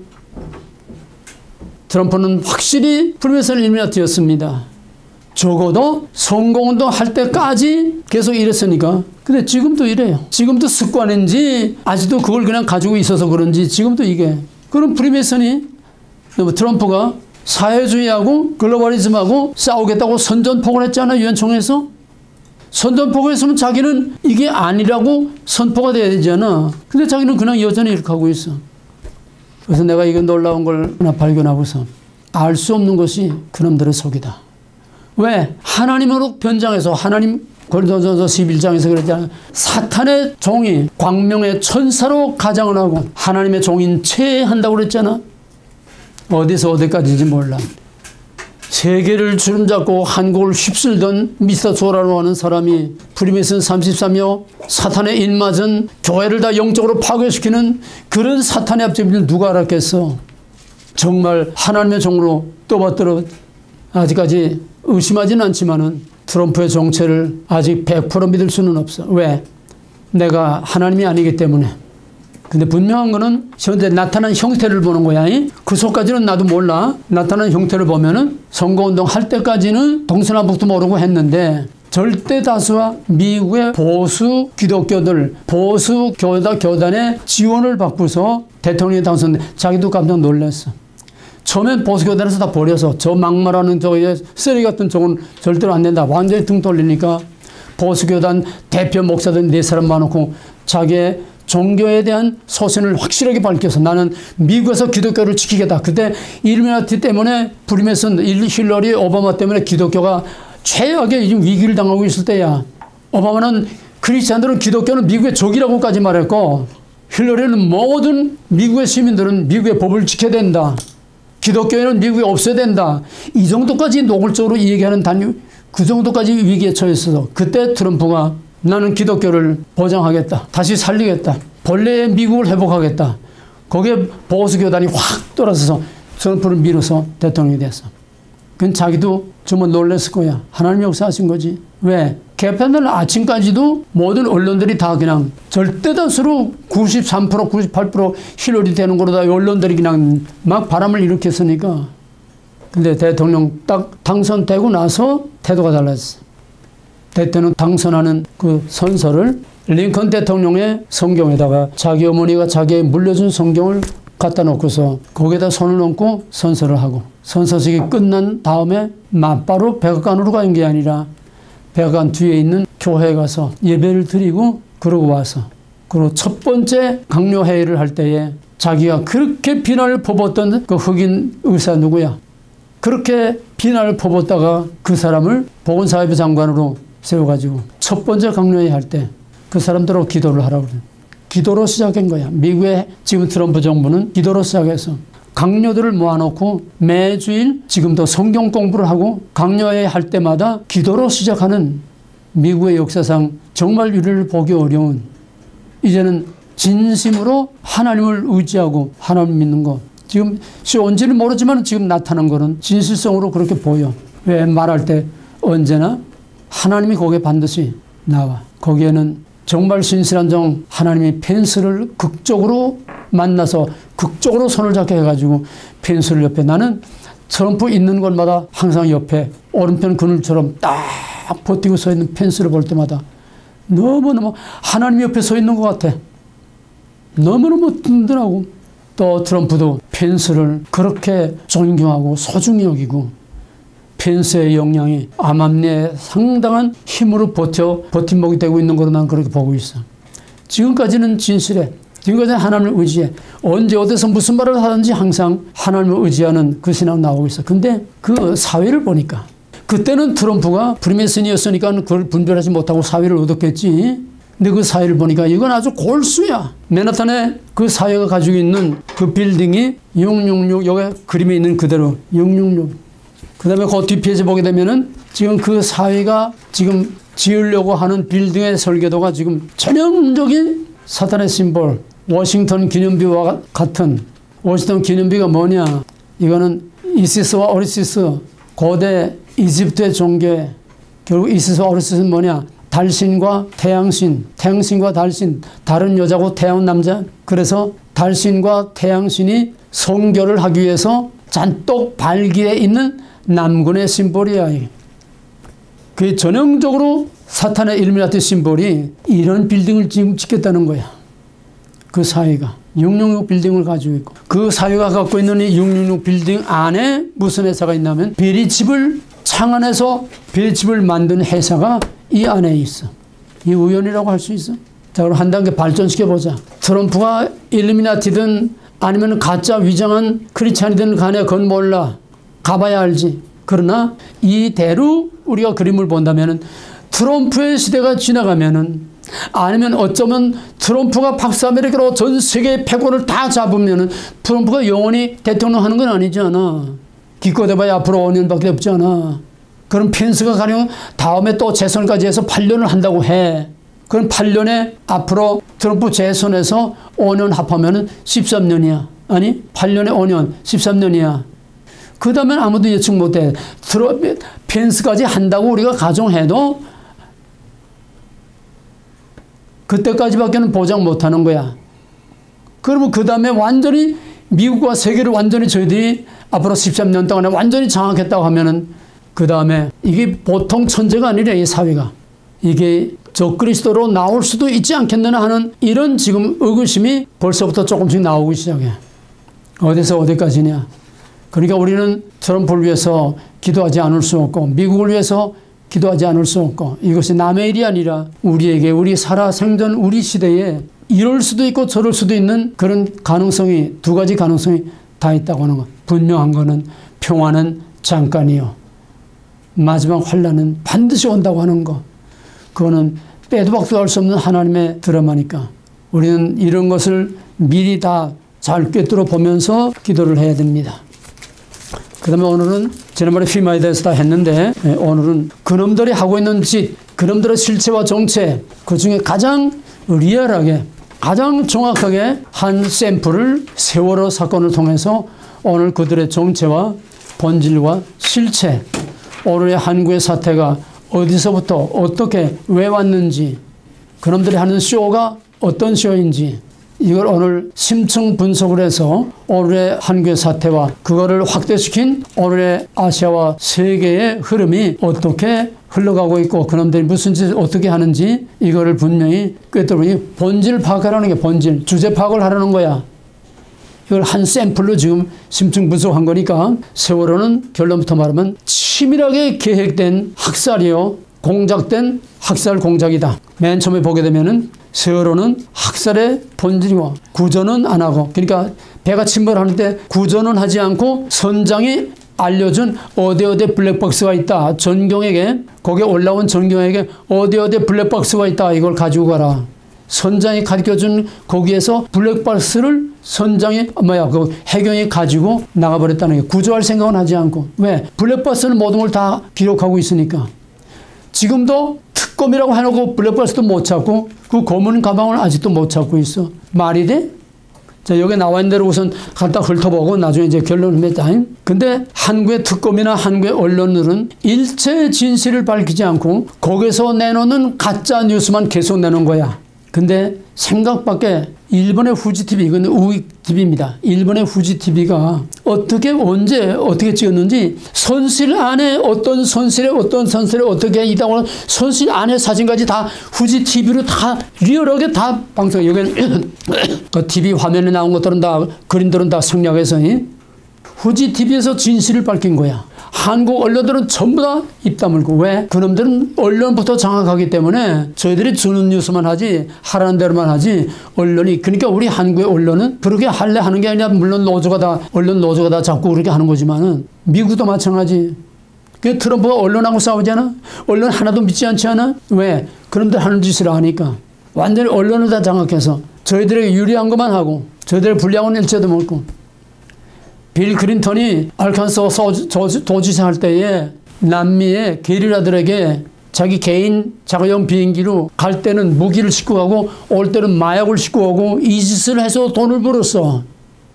A: 트럼프는 확실히 프리메이슨 일루미나티였습니다. 적어도 선거운동 할 때까지 계속 이랬으니까. 근데 지금도 이래요. 지금도 습관인지 아직도 그걸 그냥 가지고 있어서 그런지 지금도 이게. 그럼 프리메이슨이 트럼프가 사회주의하고 글로벌리즘하고 싸우겠다고 선전포고를 했잖아. 유엔총회에서. 선전포고 했으면 자기는 이게 아니라고 선포가 돼야 되잖아. 근데 자기는 그냥 여전히 이렇게 하고 있어. 그래서 내가 이거 놀라운 걸 하나 발견하고서 알 수 없는 것이 그놈들의 속이다. 왜? 하나님으로 변장해서 하나님 고린도전서 11장에서 그랬잖아요. 사탄의 종이 광명의 천사로 가장을 하고 하나님의 종인 채 한다고 그랬잖아. 어디서 어디까지인지 몰라. 세계를 주름잡고 한국을 휩쓸던 미스터 조라로 하는 사람이 프리메이슨 33여 사탄의 입맞은 교회를 다 영적으로 파괴시키는 그런 사탄의 앞집을 누가 알았겠어. 정말 하나님의 종으로 떠받들어 아직까지 의심하지는 않지만은 트럼프의 정체를 아직 100% 믿을 수는 없어. 왜? 내가 하나님이 아니기 때문에. 근데 분명한 거는 현재 나타난 형태를 보는 거야. 그 속까지는 나도 몰라. 나타난 형태를 보면은 선거운동 할 때까지는 동서남북도 모르고 했는데 절대 다수와 미국의 보수 기독교들, 보수 교단의 지원을 받고서 대통령이 당선돼 자기도 깜짝 놀랐어. 처음엔 보수 교단에서 다 버려서 저 막말하는 저 쓰레기 같은 저건 절대로 안 된다. 완전히 등 돌리니까 보수 교단 대표 목사들 4사람 많고 자기의 종교에 대한 소신을 확실하게 밝혀서 나는 미국에서 기독교를 지키겠다. 그때 일루미나티 때문에 프리메이슨, 힐러리, 오바마 때문에 기독교가 최악의 위기를 당하고 있을 때야. 오바마는 크리스찬들은 기독교는 미국의 적이라고까지 말했고 힐러리는 모든 미국의 시민들은 미국의 법을 지켜야 된다. 기독교회는 미국에 없어야 된다. 이 정도까지 노골적으로 얘기하는 그 정도까지 위기에 처했어. 그때 트럼프가 나는 기독교를 보장하겠다. 다시 살리겠다. 본래의 미국을 회복하겠다. 거기에 보수교단이 확 돌아서서 트럼프를 밀어서 대통령이 됐어. 그건 자기도 정말 놀랐을 거야. 하나님이 역사하신 거지. 왜? 개편날 아침까지도 모든 언론들이 다 그냥 절대다수로 93%, 98% 힐러리 되는 거로 다 언론들이 그냥 막 바람을 일으켰으니까. 근데 대통령 딱 당선되고 나서 태도가 달랐어. 대통령 당선하는 그 선서를 링컨 대통령의 성경에다가 자기 어머니가 자기에게 물려준 성경을 갖다 놓고서 거기에다 손을 얹고 선서를 하고 선서식이 끝난 다음에 맞바로 백악관으로 간 게 아니라 백악관 뒤에 있는 교회에 가서 예배를 드리고 그러고 와서 그리고 첫 번째 강요회의를 할 때에 자기가 그렇게 비난을 퍼붓던 그 흑인 의사 누구야? 그렇게 비난을 퍼붓다가 그 사람을 보건사회부 장관으로 세워가지고 첫 번째 강요회의 할 때 그 사람들하고 기도를 하라고 그래요. 기도로 시작한 거야. 미국의 지금 트럼프 정부는 기도로 시작해서 강요들을 모아놓고 매주일 지금도 성경 공부를 하고 강요회 할 때마다 기도로 시작하는 미국의 역사상 정말 유례를 보기 어려운 이제는 진심으로 하나님을 의지하고 하나님을 믿는 거. 지금 언제는 모르지만 지금 나타난 거는 진실성으로 그렇게 보여. 왜 말할 때 언제나 하나님이 거기에 반드시 나와. 거기에는 정말 신실한 종 하나님이 펜스를 극적으로 만나서 극적으로 손을 잡게 해가지고 펜스를 옆에 나는 트럼프 있는 곳마다 항상 옆에 오른편 그늘처럼 딱 버티고 서 있는 펜스를 볼 때마다 너무너무 하나님 옆에 서 있는 것 같아. 너무너무 든든하고 또 트럼프도 펜스를 그렇게 존경하고 소중히 여기고 펜스의 역량이 암암리에 상당한 힘으로 버팀목이 되고 있는 거로 난 그렇게 보고 있어. 지금까지는 진실해. 지금까지는 하나님을 의지해. 언제 어디서 무슨 말을 하든지 항상 하나님을 의지하는 그 신앙 나오고 있어. 근데 그 사회를 보니까 그때는 트럼프가 프리메이슨이었으니까 그걸 분별하지 못하고 사회를 얻었겠지. 근데 그 사회를 보니까 이건 아주 골수야. 맨하탄에 그 사회가 가지고 있는 그 빌딩이 666 여기 그림에 있는 그대로 666. 그 다음에 그 뒷페이지 보게 되면은 지금 그 사회가 지금 지으려고 하는 빌딩의 설계도가 지금 전형적인 사탄의 심볼, 워싱턴 기념비와 같은 워싱턴 기념비가 뭐냐? 이거는 이시스와 오리시스, 고대 이집트의 종교. 결국 이시스와 오리시스는 뭐냐? 달신과 태양신, 태양신과 달신, 다른 여자고 태양 남자. 그래서 달신과 태양신이 성교를 하기 위해서 잔뜩 발기에 있는 남군의 심볼이야. 그게 전형적으로 사탄의 일루미나티 심볼이 이런 빌딩을 지금 짓겠다는 거야. 그 사회가 666 빌딩을 가지고 있고 그 사회가 갖고 있는 이 666 빌딩 안에 무슨 회사가 있냐면 비리칩을 창안해서 비리칩을 만든 회사가 이 안에 있어. 이 우연이라고 할 수 있어? 자, 그럼 한 단계 발전시켜보자. 트럼프가 일루미나티든 아니면 가짜 위장한 크리스찬이든 간에 그건 몰라. 가봐야 알지. 그러나 이대로 우리가 그림을 본다면 트럼프의 시대가 지나가면은 아니면 어쩌면 트럼프가 박사메리카로 전 세계 패권을 다 잡으면은 트럼프가 영원히 대통령 하는 건 아니잖아. 기껏해봐야 앞으로 5년밖에 없잖아. 그럼 펜스가 가령 다음에 또 재선까지 해서 8년을 한다고 해. 그럼 8년에 앞으로 트럼프 재선에서 5년 합하면은 13년이야. 아니 8년에 5년 13년이야. 그 다음엔 아무도 예측 못해. 펜스까지 한다고 우리가 가정해도 그때까지밖에는 보장 못하는 거야. 그러면 그 다음에 완전히 미국과 세계를 완전히 저희들이 앞으로 13년 동안에 완전히 장악했다고 하면은 그 다음에 이게 보통 천재가 아니라 이 사회가 이게 적그리스도로 나올 수도 있지 않겠느냐 하는 이런 지금 의구심이 벌써부터 조금씩 나오기 시작해. 어디서 어디까지냐. 그러니까 우리는 트럼프를 위해서 기도하지 않을 수 없고 미국을 위해서 기도하지 않을 수 없고 이것이 남의 일이 아니라 우리에게 우리 살아 생전 우리 시대에 이럴 수도 있고 저럴 수도 있는 그런 가능성이 두 가지 가능성이 다 있다고 하는 것. 분명한 것은 평화는 잠깐이요. 마지막 환난은 반드시 온다고 하는 것. 그거는 빼도 박도 할 수 없는 하나님의 드라마니까 우리는 이런 것을 미리 다 잘 꿰뚫어 보면서 기도를 해야 됩니다. 그 다음에 오늘은 지난번에 FEMA에 대해서 다 했는데 오늘은 그놈들이 하고 있는 짓, 그놈들의 실체와 정체 그 중에 가장 리얼하게 가장 정확하게 한 샘플을 세월호 사건을 통해서 오늘 그들의 정체와 본질과 실체 오늘의 한국의 사태가 어디서부터 어떻게 왜 왔는지 그놈들이 하는 쇼가 어떤 쇼인지 이걸 오늘 심층 분석을 해서 오늘의 한국의 사태와 그거를 확대시킨 오늘의 아시아와 세계의 흐름이 어떻게 흘러가고 있고 그놈들이 무슨 짓을 어떻게 하는지 이거를 분명히 꿰뚫으니 본질 파악하라는 게 본질, 주제 파악을 하라는 거야. 이걸 한 샘플로 지금 심층 분석한 거니까 세월호는 결론부터 말하면 치밀하게 계획된 학살이요. 공작된 학살 공작이다. 맨 처음에 보게 되면은 세월호는 학살의 본질이고 구조는 안 하고 그러니까 배가 침몰하는데 구조는 하지 않고 선장이 알려준 어디 블랙박스가 있다. 전경에게 거기에 올라온 전경에게 어디 블랙박스가 있다. 이걸 가지고 가라. 선장이 가르쳐준 거기에서 블랙박스를 선장이 그 해경이 가지고 나가버렸다는 게 구조할 생각은 하지 않고 왜? 블랙박스는 모든 걸 다 기록하고 있으니까. 지금도 특검이라고 해놓고 블랙박스도 못 찾고 그 검은 가방을 아직도 못 찾고 있어. 말이 돼? 자, 여기 나와 있는 대로 우선 갖다 훑어보고 나중에 이제 결론을 맺자. 근데 한국의 특검이나 한국의 언론들은 일체의 진실을 밝히지 않고 거기서 내놓는 가짜 뉴스만 계속 내놓은 거야. 근데 생각밖에 일본의 후지TV, 이건 우익TV입니다. 일본의 후지TV가 어떻게 언제 어떻게 찍었는지 선실 안에 어떤 선실에 어떻게 있다고 선실 안에 사진까지 다 후지TV로 다 리얼하게 다 방송. 여기는 그 TV 화면에 나온 것들은 다 그림들은 다 생략해서 후지TV에서 진실을 밝힌 거야. 한국 언론들은 전부 다 입 다물고 왜? 그놈들은 언론부터 장악하기 때문에 저희들이 주는 뉴스만 하지 하라는 대로만 하지 언론이 그러니까 우리 한국의 언론은 그렇게 할래 하는 게 아니라 물론 언론 노조가 다 자꾸 그렇게 하는 거지만은 미국도 마찬가지. 그 트럼프가 언론하고 싸우잖아. 언론 하나도 믿지 않지 않아? 왜? 그놈들 하는 짓을 아니까. 완전히 언론을 다 장악해서 저희들에게 유리한 것만 하고 저희들의 불리한 건 일체도 먹고. 빌 클린턴이 알칸소스 도지사 할 때에 남미의 게릴라들에게 자기 개인 자가용 비행기로 갈 때는 무기를 싣고 가고 올 때는 마약을 싣고 오고 이 짓을 해서 돈을 벌었어.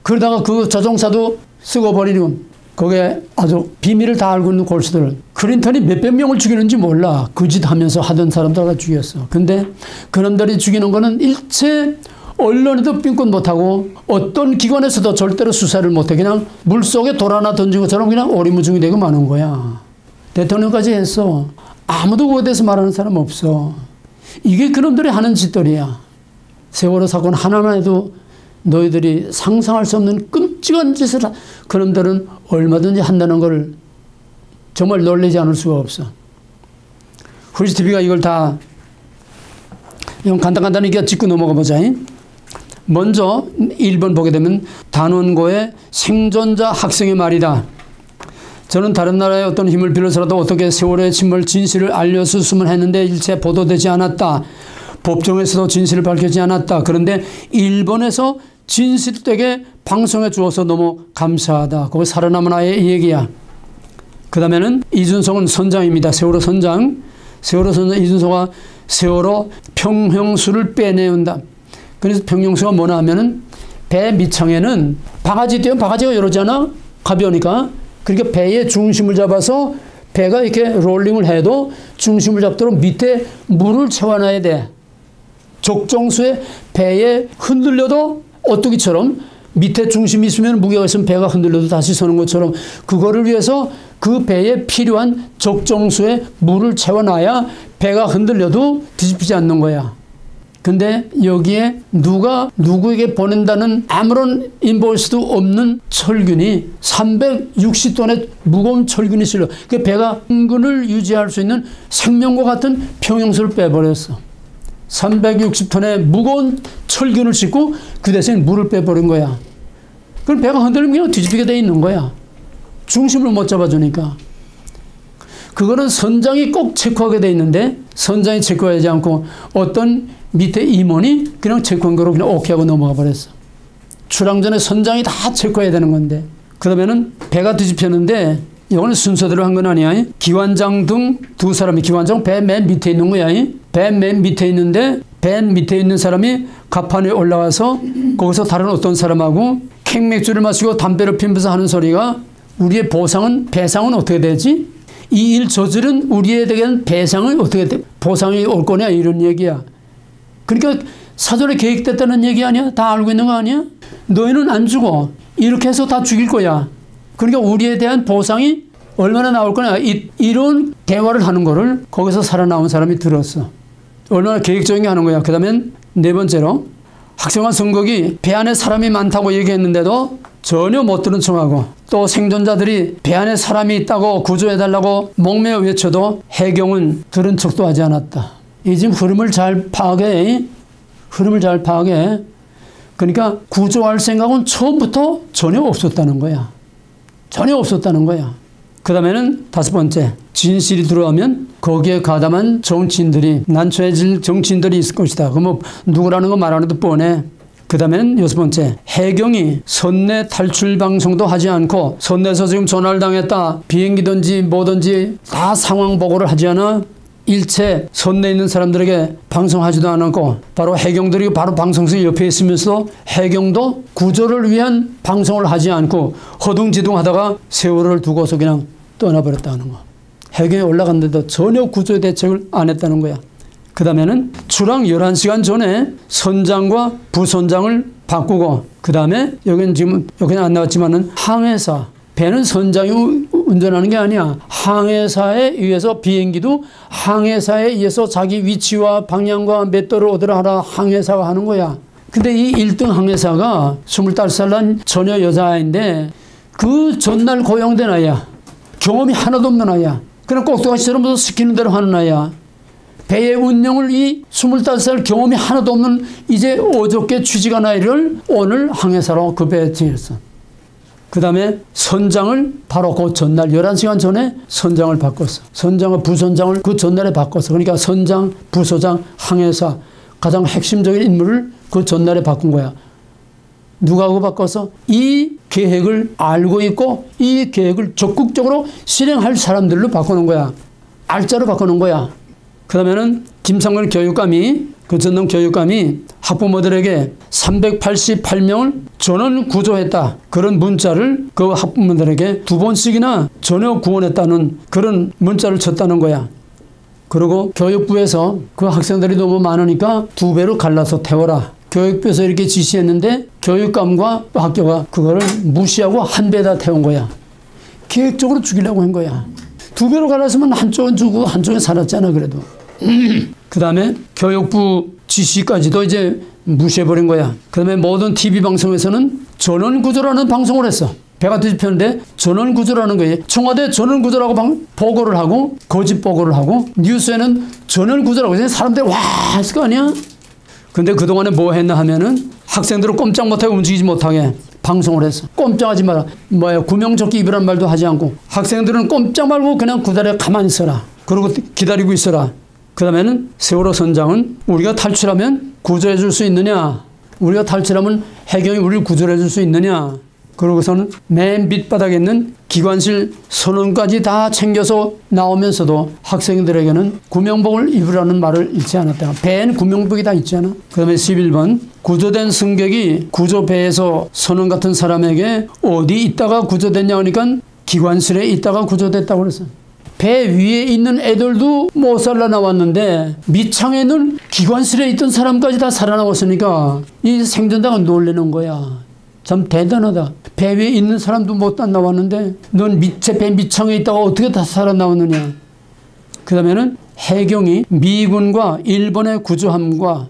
A: 그러다가 그 조종사도 쓰고 버리고 거기에 아주 비밀을 다 알고 있는 골수들. 클린턴이 몇백 명을 죽이는지 몰라. 그 짓 하면서 하던 사람들 다 죽였어. 근데 그놈들이 죽이는 거는 일체 언론에도 빈곤 못하고 어떤 기관에서도 절대로 수사를 못해. 그냥 물속에 돌 하나 던진 것처럼 그냥 오리무중이 되고 마는 거야. 대통령까지 했어. 아무도 그거에 대해서 말하는 사람 없어. 이게 그놈들이 하는 짓들이야. 세월호 사건 하나만 해도 너희들이 상상할 수 없는 끔찍한 짓을 그놈들은 얼마든지 한다는 걸 정말 놀라지 않을 수가 없어. 후지TV가 이걸 다 간단하게 짚고 넘어가 보자. 먼저 1번 보게 되면 단원고의 생존자 학생의 말이다. 저는 다른 나라의 어떤 힘을 빌려서라도 어떻게 세월의 침몰 진실을 알려줬으면 했는데 일체 보도되지 않았다. 법정에서도 진실을 밝혀지지 않았다. 그런데 일본에서 진실되게 방송해 주어서 너무 감사하다. 그거 살아남은 아이의 얘기야. 그 다음에는 이준석은 선장입니다. 세월호 선장. 세월호 선장 이준석과 세월호 평형수를 빼내온다. 그래서 평형수가 뭐냐 하면은 배 밑창에는 바가지 띄면 바가지가 이러잖아. 가벼우니까. 그러니까 배의 중심을 잡아서 배가 이렇게 롤링을 해도 중심을 잡도록 밑에 물을 채워놔야 돼. 적정수에 배에 흔들려도 오뚜기처럼 밑에 중심이 있으면 무게가 있으면 배가 흔들려도 다시 서는 것처럼 그거를 위해서 그 배에 필요한 적정수에 물을 채워놔야 배가 흔들려도 뒤집히지 않는 거야. 근데 여기에 누가 누구에게 보낸다는 아무런 인보이스도 없는 철균이 360톤의 무거운 철균이 실려 그 배가 흥근을 유지할 수 있는 생명과 같은 평형수를 빼버렸어. 360톤의 무거운 철균을 싣고 그 대신 물을 빼버린 거야. 그럼 배가 흔들리면 그냥 뒤집히게 돼 있는 거야. 중심을 못 잡아주니까. 그거는 선장이 꼭 체크하게 돼 있는데 선장이 체크하지 않고 어떤 밑에 임원이 그냥 체크한 거로 그냥 오케이 하고 넘어가 버렸어. 출항 전에 선장이 다 체크해야 되는 건데. 그러면은 배가 뒤집혔는데 이거는 순서대로 한 건 아니야. 기관장 등 두 사람이 기관장 배 맨 밑에 있는 거야. 배 맨 밑에 있는데 배 밑에 있는 사람이 갑판에 올라와서 거기서 다른 어떤 사람하고 캔맥주를 마시고 담배를 피면서 하는 소리가 우리의 배상은 어떻게 되지? 이 일 저지른 우리에 대한 배상을 어떻게 돼? 보상이 올 거냐 이런 얘기야. 그러니까 사전에 계획됐다는 얘기 아니야? 다 알고 있는 거 아니야? 너희는 안 죽어. 이렇게 해서 다 죽일 거야. 그러니까 우리에 대한 보상이 얼마나 나올 거냐. 이런 대화를 하는 거를 거기서 살아나온 사람이 들었어. 얼마나 계획적인 게 하는 거야. 그 다음엔 네 번째로 학생과 성국이 배 안에 사람이 많다고 얘기했는데도 전혀 못 들은 척하고 또 생존자들이 배 안에 사람이 있다고 구조해달라고 목매어 외쳐도 해경은 들은 척도 하지 않았다. 이 지금 흐름을 잘 파악해. 그러니까 구조할 생각은 처음부터 전혀 없었다는 거야. 그 다음에는 다섯 번째, 진실이 들어오면 거기에 가담한 정치인들이 난처해질 정치인들이 있을 것이다. 그럼 뭐 누구라는 거 말하는 것도 뻔해. 그 다음에는 여섯 번째, 해경이 선내 탈출 방송도 하지 않고 선내에서 지금 전화를 당했다. 비행기든지 뭐든지 다 상황 보고를 하지 않아. 일체 선내에 있는 사람들에게 방송하지도 않았고 바로 해경들이 바로 방송실 옆에 있으면서 해경도 구조를 위한 방송을 하지 않고 허둥지둥하다가 세월을 두고서 그냥 떠나버렸다는 거. 해경에 올라갔는데도 전혀 구조 대책을 안 했다는 거야. 그 다음에는 출항 11시간 전에 선장과 부선장을 바꾸고 그 다음에 여기는 지금 여기는 안 나왔지만은 항해사 배는 선장이 운전하는 게 아니야. 항해사에 의해서 비행기도 항해사에 의해서 자기 위치와 방향과 몇 도를 어디로 하라 항해사가 하는 거야. 근데 이 1등 항해사가 25살 난 처녀 여자아이인데 그 전날 고용된 아이야. 경험이 하나도 없는 아이야. 그냥 꼭두가시처럼 시키는 대로 하는 아이야. 배의 운영을 이 25살 경험이 하나도 없는 이제 어저께 취직한 아이를 오늘 항해사로 그 배에 지냈어. 그 다음에 선장을 바로 그 전날 11시간 전에 선장을 바꿨어. 선장과 부선장을 그 전날에 바꿨어. 그러니까 선장, 부소장, 항해사 가장 핵심적인 인물을 그 전날에 바꾼 거야. 누가 그거 바꿔서 이 계획을 알고 있고 이 계획을 적극적으로 실행할 사람들로 바꾸는 거야. 알짜로 바꾸는 거야. 그 다음에는 김상근 교육감이 그 전남 교육감이 학부모들에게 388명을 전원 구조했다. 그런 문자를 그 학부모들에게 2번씩이나 전혀 구원했다는 그런 문자를 쳤다는 거야. 그리고 교육부에서 그 학생들이 너무 많으니까 2배로 갈라서 태워라. 교육부에서 이렇게 지시했는데 교육감과 학교가 그거를 무시하고 1배에다 태운 거야. 계획적으로 죽이려고 한 거야. 2배로 갈랐으면 한쪽은 죽고 한쪽은 살았잖아 그래도. 그 다음에 교육부 지시까지도 이제 무시해버린 거야. 그 다음에 모든 TV방송에서는 전원구조라는 방송을 했어. 배가 뒤집혔는데 전원구조라는 거예요. 청와대 전원구조라고 보고를 하고 거짓 보고를 하고 뉴스에는 전원구조라고 해서 사람들이 와 했을 거 아니야. 근데 그동안에 뭐 했나 하면은 학생들을 꼼짝 못하게 움직이지 못하게 방송을 했어. 꼼짝하지 마라. 구명조끼 입으란 말도 하지 않고 학생들은 꼼짝 말고 그냥 구다리에 가만히 있어라. 그러고 기다리고 있어라. 그 다음에는 세월호 선장은 우리가 탈출하면 구조해 줄 수 있느냐? 우리가 탈출하면 해경이 우리를 구조해 줄 수 있느냐? 그러고서는 맨 밑바닥에 있는 기관실 선원까지 다 챙겨서 나오면서도 학생들에게는 구명복을 입으라는 말을 잃지 않았다. 배엔 구명복이 다 있잖아. 그 다음에 11번 구조된 승객이 구조배에서 선원 같은 사람에게 어디 있다가 구조됐냐 하니까 기관실에 있다가 구조됐다고 그랬어. 배 위에 있는 애들도 못 살아나왔는데 밑창에 있는 기관실에 있던 사람까지 다 살아나왔으니까 이 생존자가 놀라는 거야. 참 대단하다. 배 위에 있는 사람도 못 나왔는데 넌 배 밑창에 있다가 어떻게 다 살아나왔느냐. 그 다음에는 해경이 미군과 일본의 구조함과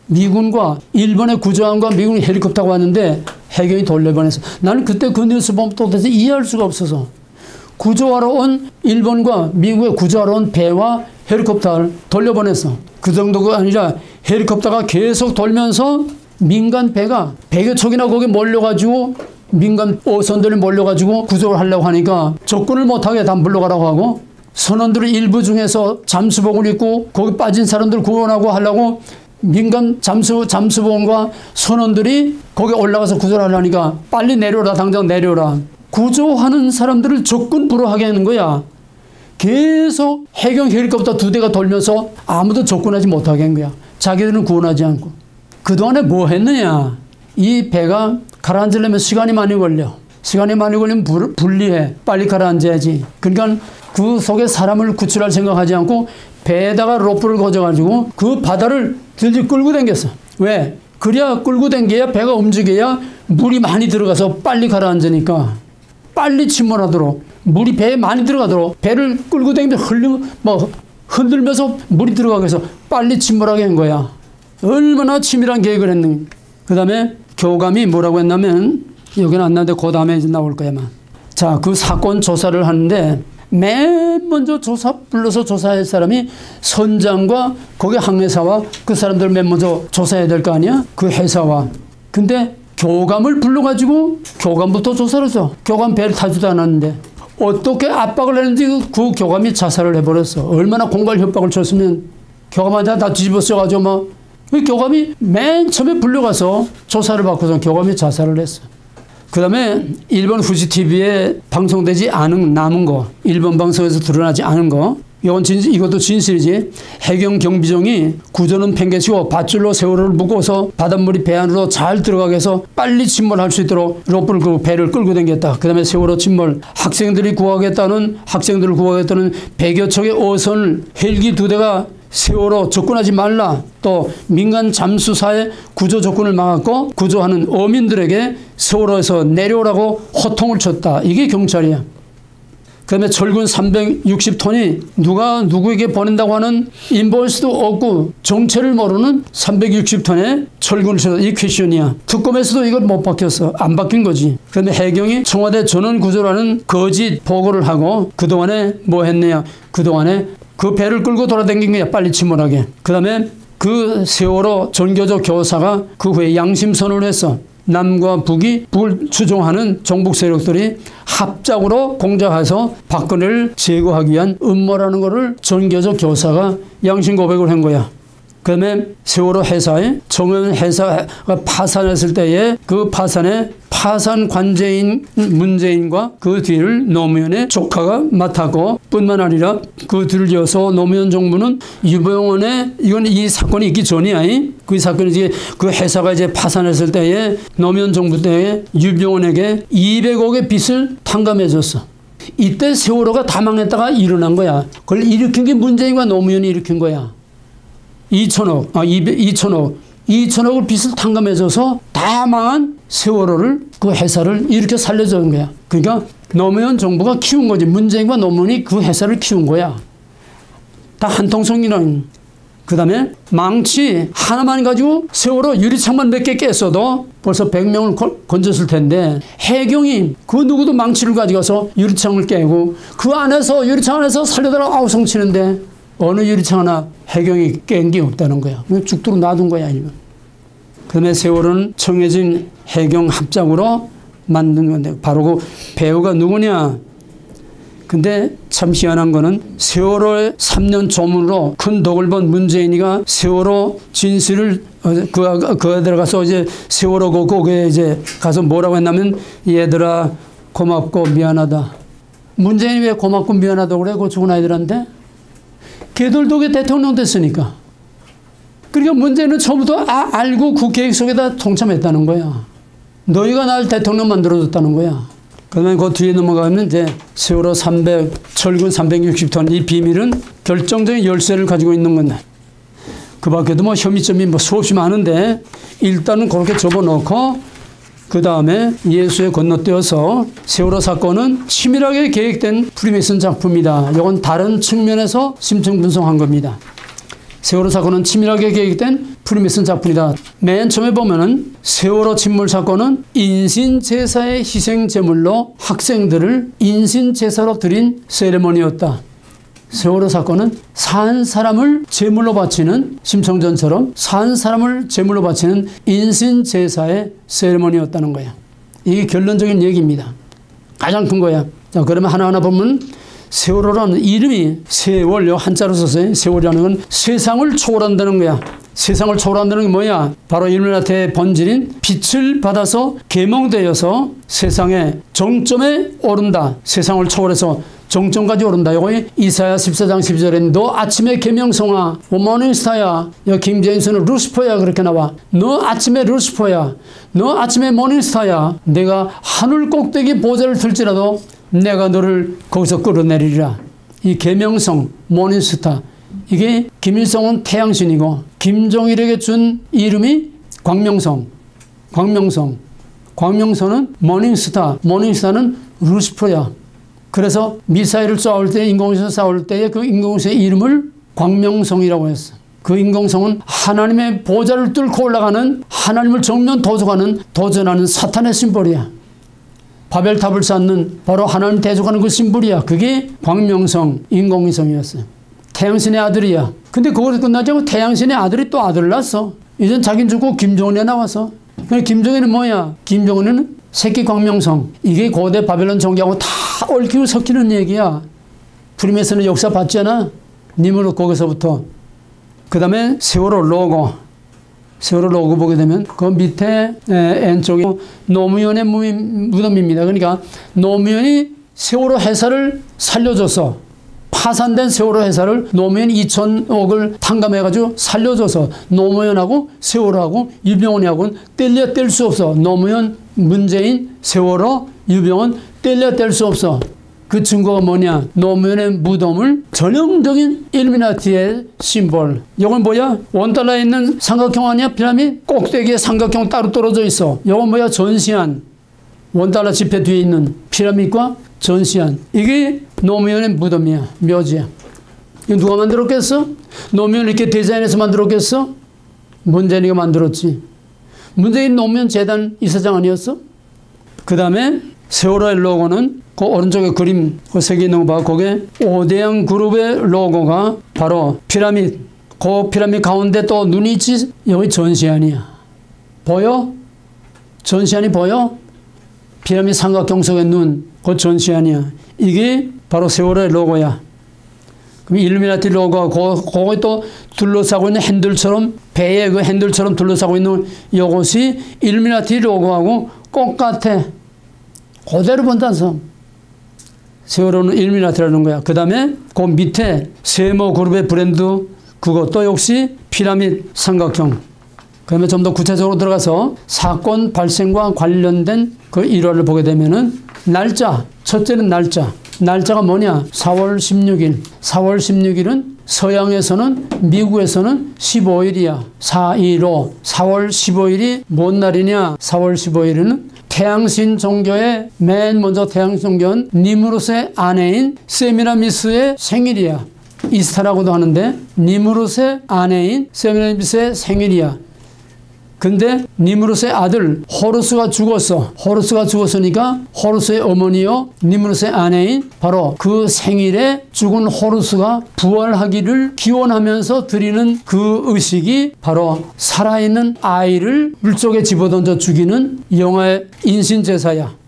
A: 미군의 헬리콥터가 왔는데 해경이 돌려보냈어. 나는 그때 그 뉴스 보면 도대체 이해할 수가 없어서 구조하러 온 일본과 미국의 구조하러 온 배와 헬리콥터를 돌려보냈어. 그 정도가 아니라 헬리콥터가 계속 돌면서 민간 배가 100여 척이나 거기 몰려가지고 민간 어선들이 몰려가지고 구조를 하려고 하니까 접근을 못하게 다 물러가라고 하고 선원들이 일부 중에서 잠수복을 입고 거기 빠진 사람들 구원하고 하려고 민간 잠수복과 선원들이 거기 올라가서 구조를 하려니까 빨리 내려오라. 당장 내려오라. 구조하는 사람들을 접근 불허하게 하는 거야. 계속 해경 헬리콥터 2대가 돌면서 아무도 접근하지 못하게 한 거야. 자기들은 구원하지 않고. 그동안에 뭐 했느냐. 이 배가 가라앉으려면 시간이 많이 걸려. 시간이 많이 걸리면 불리해. 빨리 가라앉아야지. 그러니까 그 속에 사람을 구출할 생각하지 않고 배에다가 로프를 거져가지고 그 바다를 들지 끌고 당겼어. 왜? 그래야 끌고 당겨야 배가 움직여야 물이 많이 들어가서 빨리 가라앉으니까 빨리 침몰하도록 물이 배에 많이 들어가도록 배를 끌고 다니면서 흔들면서 물이 들어가게 해서 빨리 침몰하게 한 거야. 얼마나 치밀한 계획을 했는가. 그 다음에 교감이 뭐라고 했냐면 여기는 안 나오는데 그 다음에 나올 거야. 자, 그 사건 조사를 하는데 맨 먼저 불러서 조사할 사람이 선장과 거기 항해사와 그 사람들 맨 먼저 조사해야 될 거 아니야? 그 회사와. 근데 교감을 불러가지고 교감부터 조사를 했어. 교감 배를 타지도 않았는데 어떻게 압박을 했는지 그 교감이 자살을 해버렸어. 얼마나 공갈 협박을 줬으면 교감한테 다 뒤집어 써가지고 그 교감이 맨 처음에 불려가서 조사를 받고서 교감이 자살을 했어. 그 다음에 일본 후지 TV에 방송되지 않은 남은 거, 일본 방송에서 드러나지 않은 거, 이것도 진실이지. 해경 경비정이 구조는 팽개치고 밧줄로 세월호를 묶어서 바닷물이 배 안으로 잘 들어가게 해서 빨리 침몰할 수 있도록 로프를 그 배를 끌고 다녔다. 그 다음에 세월호 침몰, 학생들을 구하겠다는 100여 척의 어선을 헬기 2대가 세월호 접근하지 말라. 또 민간 잠수사의 구조 접근을 막았고 구조하는 어민들에게 세월호에서 내려오라고 호통을 쳤다. 이게 경찰이야. 그 다음에 철근 360톤이 누가 누구에게 보낸다고 하는 인보이스도 없고 정체를 모르는 360톤의 철근을 쳐서 이 퀘션이야. 특검에서도 이걸 못 박혔어. 안 박힌 거지. 그런데 해경이 청와대 전원구조라는 거짓 보고를 하고 그동안에 뭐 했느냐. 그동안에 그 배를 끌고 돌아다닌 거야. 빨리 침몰하게. 그 다음에 그 세월호 전교조 교사가 그 후에 양심선언을 했어. 남과 북이 북을 추종하는 정북 세력들이 합작으로 공작해서 박근혜를 제거하기 위한 음모라는 것을 전교조 교사가 양심 고백을 한 거야. 그 다음에 세월호 회사에 정은 회사가 파산했을 때에 그 파산 관제인 문재인과 그 뒤를 노무현의 조카가 맡았고 뿐만 아니라 그 뒤를 이어서 노무현 정부는 유병원의 이건 이 사건이 있기 전이야. 그 사건이 이제 그 회사가 이제 파산했을 때에 노무현 정부 때에 유병원에게 200억의 빚을 탕감해 줬어. 이때 세월호가 다 망했다가 일어난 거야. 그걸 일으킨 게 문재인과 노무현이 일으킨 거야. 2천억을 빚을 탕감해줘서 다 망한 세월호를 그 회사를 이렇게 살려주는 거야. 그러니까 노무현 정부가 키운 거지. 문재인과 노무현이 그 회사를 키운 거야. 다 한통속이랑. 그 다음에 망치 하나만 가지고 세월호 유리창만 몇 개 깼어도 벌써 100명을 건졌을 텐데 해경이 그 누구도 망치를 가져가서 유리창을 깨고 그 안에서 유리창 안에서 살려달라고 아우성 치는데 어느 유리창 하나 해경이 깬 게 없다는 거야. 죽도록 놔둔 거야. 아니면. 그 다음에 세월호는 청해진 해경 합작으로 만든 건데 바로 그 배우가 누구냐? 근데 참 희한한 거는 세월호의 3년 조문으로 큰 독을 본 문재인이가 세월호 진실을 그에 들어가서 이제 세월호 거기에 이제 가서 뭐라고 했냐면 얘들아 고맙고 미안하다. 문재인이 왜 고맙고 미안하다고 그래? 그 죽은 아이들한테? 걔들도 대통령 됐으니까. 그러니까 문재인은 처음부터 알고 그 계획 속에다 동참했다는 거야. 너희가 날 대통령 만들어줬다는 거야. 그러면 그 뒤에 넘어가면 이제 세월호 철근 360톤 이 비밀은 결정적인 열쇠를 가지고 있는 건데 그 밖에도 뭐 혐의점이 뭐 수없이 많은데 일단은 그렇게 접어놓고 그 다음에 예수에 건너뛰어서 세월호 사건은 치밀하게 계획된 프리메이슨 작품이다. 이건 다른 측면에서 심층 분석한 겁니다. 세월호 사건은 치밀하게 계획된 프리메이슨 작품이다. 맨 처음에 보면은 세월호 침몰 사건은 인신제사의 희생제물로 학생들을 인신제사로 드린 세레머니였다. 세월호 사건은 산 사람을 제물로 바치는 심청전처럼 산 사람을 제물로 바치는 인신제사의 세레머니였다는 거야. 이게 결론적인 얘기입니다. 가장 큰 거야. 자, 그러면 하나하나 보면 세월호라는 이름이 세월, 한자로 써서 세월이라는 건 세상을 초월한다는 거야. 세상을 초월한다는 게 뭐야? 바로 일루미나티의 본질인 빛을 받아서 계몽되어서 세상의 정점에 오른다. 세상을 초월해서 정점까지 오른다. 이거 이사야 14장 12절에 너 아침에 계명성아 모닝스타야. 여기 킹제임스는 루시퍼야 그렇게 나와. 너 아침에 루시퍼야. 너 아침에 모닝스타야. 내가 하늘 꼭대기 보좌를 들지라도 내가 너를 거기서 끌어내리리라. 이 계명성 모닝스타 이게 김일성은 태양신이고 김정일에게 준 이름이 광명성. 광명성은 모닝스타는 루시퍼야. 그래서 미사일을 쏘을 때 인공위성을 쏘을 때에 그 인공위성의 이름을 광명성이라고 했어. 그 인공성은 하나님의 보좌를 뚫고 올라가는 하나님을 정면 도전하는 사탄의 심볼이야. 바벨탑을 쌓는 바로 하나님 대적하는 그 심볼이야. 그게 광명성 인공위성이었어요. 태양신의 아들이야. 근데 그거로 끝나지 않고 태양신의 아들이 또 아들을 낳았어. 이젠 자기는 죽고 김정은이 나와서. 근데 김정은은 뭐야? 김정은은 새끼 광명성. 이게 고대 바벨론 종교하고 다 얽히고 섞이는 얘기야. 프리메이슨의 역사 봤잖아. 님으로 거기서부터. 그 다음에 세월호 로고. 세월호 로고 보게 되면 그 밑에 N쪽이 노무현의 무덤입니다. 그러니까 노무현이 세월호 회사를 살려줘서 파산된 세월호 회사를 노무현 2,000억을 탕감해가지고 살려줘서 노무현하고 세월호하고 유병원하고는 뗄 수 없어. 노무현, 문재인, 세월호, 유병원 뗄 수 없어. 그 증거가 뭐냐? 노무현의 무덤을 전형적인 일루미나티의 심볼. 이건 뭐야? 원달러에 있는 삼각형 아니야? 피라미드? 꼭대기에 삼각형 따로 떨어져 있어. 이건 뭐야? 전시한. 원달러 지폐 뒤에 있는 피라미드과 전시한. 이게 노무현의 무덤이야. 묘지야. 이거 누가 만들었겠어? 노무현 이렇게 디자인해서 만들었겠어? 문재인이가 만들었지. 문재인 노무현 재단 이사장 아니었어? 그 다음에 세월호의 로고는 그 오른쪽에 그림 그 세 개 있는 거 봐. 거기에 오대양 그룹의 로고가 바로 피라미드. 그 피라미드 가운데 또 눈이 있지? 여기 전시안이야. 보여? 전시안이 보여? 피라미드 삼각형 속의 눈. 그 전시안이야. 이게 바로 세월호의 로고야. 그럼 일루미나티 로고가 거기 또 둘러싸고 있는 핸들처럼 배의 그 핸들처럼 둘러싸고 있는 이것이 일루미나티 로고하고 똑같아. 그대로 본다서 세월호는 일루미나티라는 거야. 그 다음에 그 밑에 세모 그룹의 브랜드 그것도 역시 피라미드 삼각형. 그러면 좀 더 구체적으로 들어가서 사건 발생과 관련된 그 일화를 보게 되면은 날짜, 첫째는 날짜가 뭐냐? 4월 16일. 4월 16일은 서양에서는 미국에서는 15일이야. 415. 4월 15일이 뭔 날이냐? 4월 15일은 태양신 종교의 맨 먼저 태양신 종교는 니무롯의 아내인 세미라미스의 생일이야. 이스타라고도 하는데 니무롯의 아내인 세미라미스의 생일이야. 근데 니므롯의 아들 호루스가 죽었어. 호루스가 죽었으니까 호루스의 어머니요 니므롯의 아내인 바로 그 생일에 죽은 호루스가 부활하기를 기원하면서 드리는 그 의식이 바로 살아있는 아이를 물속에 집어던져 죽이는 영화의 인신제사야.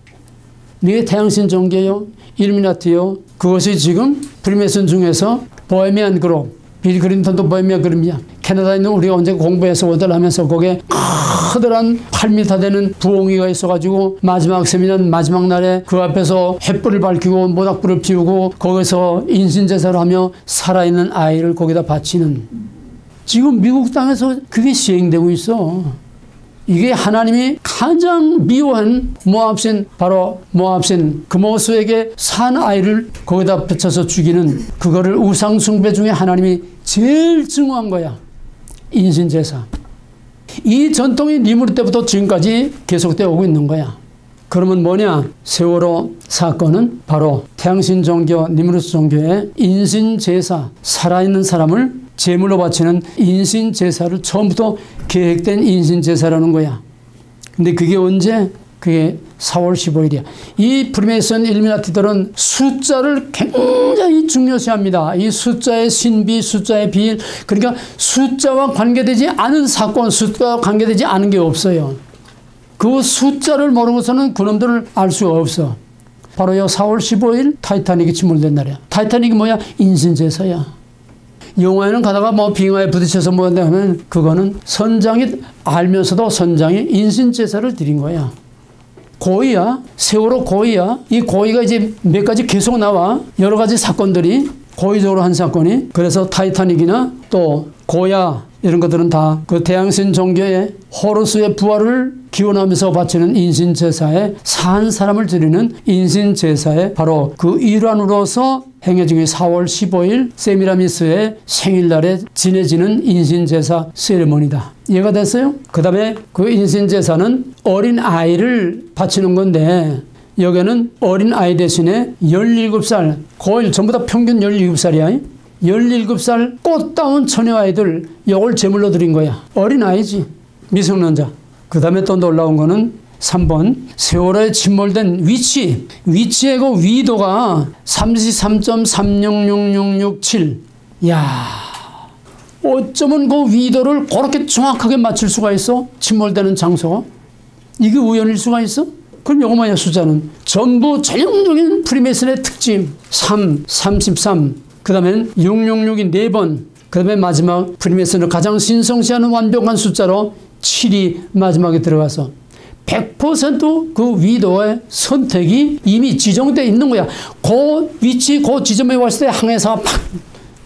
A: 이게 태양신 종교요, 일루미나티요. 그것이 지금 프리메이슨 중에서 보헤미안 그룹, 빌 클린턴도 보헤미안 그룹이야. 캐나다에 있는 우리가 언제 공부해서 오들 하면서 거기에 커다란 8m 되는 부엉이가 있어가지고 마지막 세미나 마지막 날에 그 앞에서 횃불을 밝히고 모닥불을 피우고 거기서 인신제사를 하며 살아있는 아이를 거기다 바치는, 지금 미국 땅에서 그게 시행되고 있어. 이게 하나님이 가장 미워한 모압신, 바로 모압신 그모스에게 산 아이를 거기다 붙여서 죽이는, 그거를 우상 숭배 중에 하나님이 제일 증오한 거야. 인신제사. 이 전통이 니므롯 때부터 지금까지 계속되어 오고 있는 거야. 그러면 뭐냐? 세월호 사건은 바로 태양신 종교, 니므롯 종교의 인신제사, 살아있는 사람을 제물로 바치는 인신제사를 처음부터 계획된 인신제사라는 거야. 근데 그게 언제? 그게 4월 15일이야. 이 프리메이슨 일루미나티들은 숫자를 굉장히 중요시합니다. 이 숫자의 신비, 숫자의 비밀, 그러니까 숫자와 관계되지 않은 사건, 숫자와 관계되지 않은 게 없어요. 그 숫자를 모르고서는 그놈들을 알 수가 없어. 바로 이 4월 15일 타이타닉이 침몰된 날이야. 타이타닉이 뭐야? 인신제사야. 영화에는 가다가 뭐 빙하에 부딪혀서 뭐 하면 그거는 선장이 알면서도 선장이 인신제사를 드린 거야. 고의야. 세월호 고의야. 이 고의가 이제 몇 가지 계속 나와. 여러 가지 사건들이 고의적으로 한 사건이. 그래서 타이타닉이나 또 고야 이런 것들은 다 그 태양신 종교의 호루스의 부활을 기원하면서 바치는 인신제사에 산 사람을 드리는 인신제사의 바로 그 일환으로서 행해진 게 4월 15일 세미라미스의 생일날에 지내지는 인신제사 세레모니다. 이해가 됐어요? 그 다음에 그 인신제사는 어린 아이를 바치는 건데 여기는 어린 아이 대신에 17살, 고일 전부 다 평균 17살이야. 17살 꽃다운 처녀아이들 이걸 제물로 드린 거야. 어린 아이지. 미성년자. 그 다음에 또 놀라운 거는 3번 세월호에 침몰된 위치의 그 위도가 33.366667. 야, 어쩌면 그 위도를 그렇게 정확하게 맞출 수가 있어? 침몰되는 장소가? 이게 우연일 수가 있어? 그럼 이거 뭐야? 숫자는 전부 전형적인 프리메이슨의 특징. 3, 33, 그 다음엔 666이 4번, 그 다음에 마지막 프리메이슨을 가장 신성시하는 완벽한 숫자로 7이 마지막에 들어가서 100% 그 위도의 선택이 이미 지정되어 있는 거야. 그 위치, 그 지점에 왔을 때 항해사가 팍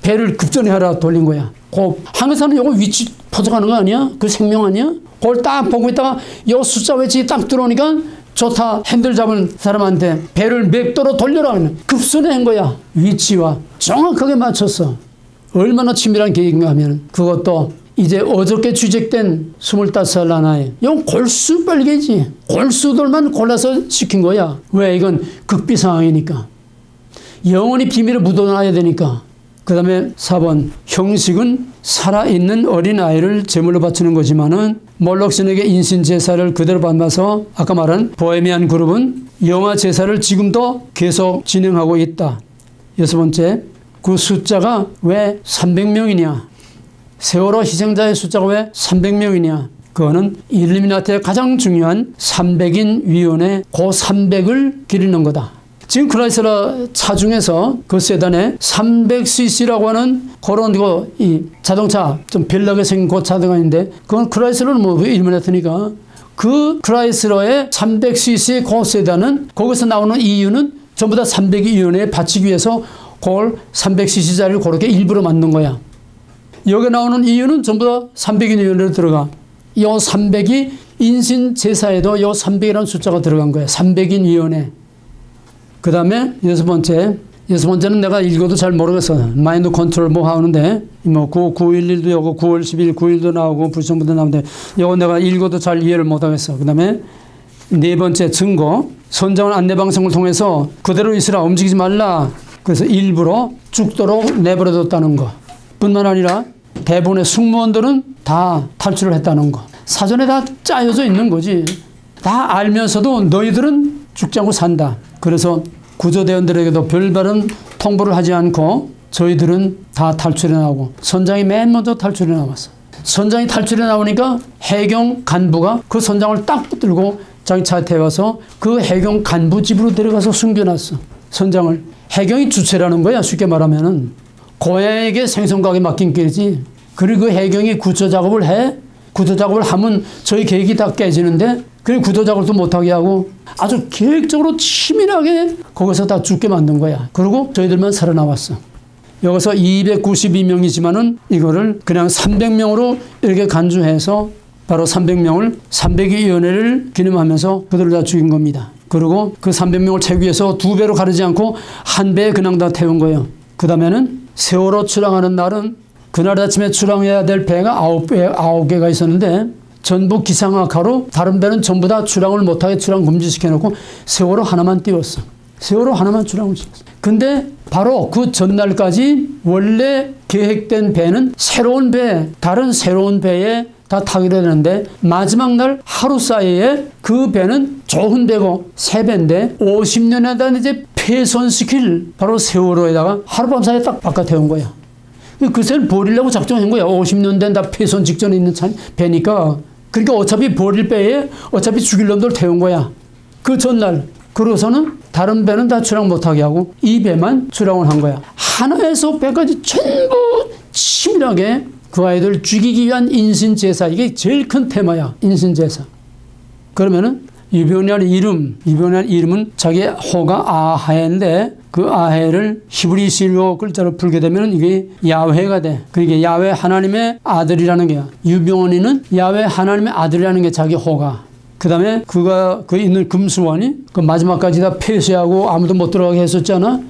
A: 배를 급전해하라 돌린 거야. 그 항해사는 이거 위치 포착하는 거 아니야? 그 생명 아니야? 그걸 딱 보고 있다가 이 숫자 외치 딱 들어오니까 좋다 핸들 잡은 사람한테 배를 맵도로 돌려라 하면 급선회한 거야. 위치와 정확하게 맞췄어. 얼마나 치밀한 계획인가 하면 그것도 이제 어저께 취직된 25살 나나이 이건 골수 빨개지. 골수들만 골라서 시킨 거야. 왜? 이건 극비 상황이니까. 영원히 비밀을 묻어놔야 되니까. 그 다음에 4번 형식은 살아있는 어린아이를 제물로 바치는 거지만은 몰록신에게 인신제사를 그대로 받아서 아까 말한 보헤미안 그룹은 영아 제사를 지금도 계속 진행하고 있다. 6번째, 그 숫자가 왜 300명이냐? 세월호 희생자의 숫자가 왜 300명이냐? 그거는 일루미나티의 가장 중요한 300인 위원회 그 300을 기리는 거다. 지금 크라이슬러 차 중에서 그 세단에 300cc라고 하는 그런 이 자동차 좀 별나게 생긴 그 차가 있는데 그건 크라이슬러는 뭐 일루미나티니까 그 크라이슬러의 300cc 그 세단은 거기서 나오는 이유는 전부 다 300위원회에 바치기 위해서 그걸 300cc짜리를 그렇게 일부러 만든 거야. 여기 나오는 이유는 전부 다 300위원회로 들어가. 이 300이 인신제사에도 이 300이라는 숫자가 들어간 거야. 300인 위원회. 그 다음에 6번째는 내가 읽어도 잘 모르겠어. 마인드 컨트롤 뭐 하는데, 뭐 911도 여고 9월 10일 9일도 나오고 불성부도 나오는데, 이거 내가 읽어도 잘 이해를 못 하겠어. 그 다음에 4번째 증거. 선장은 안내방송을 통해서 그대로 있으라, 움직이지 말라. 그래서 일부러 죽도록 내버려뒀다는 거. 뿐만 아니라 대부분의 승무원들은 다 탈출을 했다는 거. 사전에 다 짜여져 있는 거지. 다 알면서도 너희들은 죽지 않고 산다. 그래서 구조대원들에게도 별다른 통보를 하지 않고 저희들은 다 탈출해 나오고 선장이 맨 먼저 탈출해 나왔어. 선장이 탈출해 나오니까 해경 간부가 그 선장을 딱 붙들고 자기 차에 태워서 그 해경 간부 집으로 데려가서 숨겨놨어. 선장을. 해경이 주체라는 거야. 쉽게 말하면은 고향에게 생선가게 맡긴 길이지. 그리고 그 해경이 구조 작업을 해. 구조 작업을 하면 저희 계획이 다 깨지는데 그리고 구조 작업도 못하게 하고 아주 계획적으로 치밀하게 거기서 다 죽게 만든 거야. 그리고 저희들만 살아나왔어. 여기서 292명이지만은 이거를 그냥 300명으로 이렇게 간주해서 바로 300명을 300위원회를 기념하면서 그들을 다 죽인 겁니다. 그리고 그 300명을 태우기 위해서 2배로 가르지 않고 1배에 그냥 다 태운 거예요. 그 다음에는 세월호 출항하는 날은 그날 아침에 출항해야 될 배가 9개가 있었는데 전부 기상악화로 다른 배는 전부 다 출항을 못하게 출항 금지시켜놓고 세월호 하나만 띄웠어. 세월호 하나만 출항을 시켰어. 근데 바로 그 전날까지 원래 계획된 배는 새로운 배, 다른 새로운 배에 다 타기로 했는데 마지막 날 하루 사이에 그 배는 좋은 배고 새 배인데 50년에다 이제 폐선시킬 바로 세월호에다가 하룻밤 사이에 딱 바깥 태운 거야. 그새를 버리려고 작정한 거야. 50년 된 다 폐선 직전에 있는 배니까. 그러니까 어차피 버릴 배에 어차피 죽일 놈들 태운 거야. 그 전날. 그러고서는 다른 배는 다 출항 못하게 하고 이 배만 출항을 한 거야. 하나에서 배까지 전부 치밀하게 그 아이들 죽이기 위한 인신제사. 이게 제일 큰 테마야. 인신제사. 그러면은 이병헌의 이름은 자기 호가 아하인데 그 아해를 히브리시로 글자로 풀게 되면 이게 야훼가 돼. 그러니까 야훼 하나님의 아들이라는 게야. 유병헌이는 야훼 하나님의 아들이라는 게 자기 호가. 그 다음에 그 있는 금수원이 그 마지막까지 다 폐쇄하고 아무도 못 들어가게 했었잖아.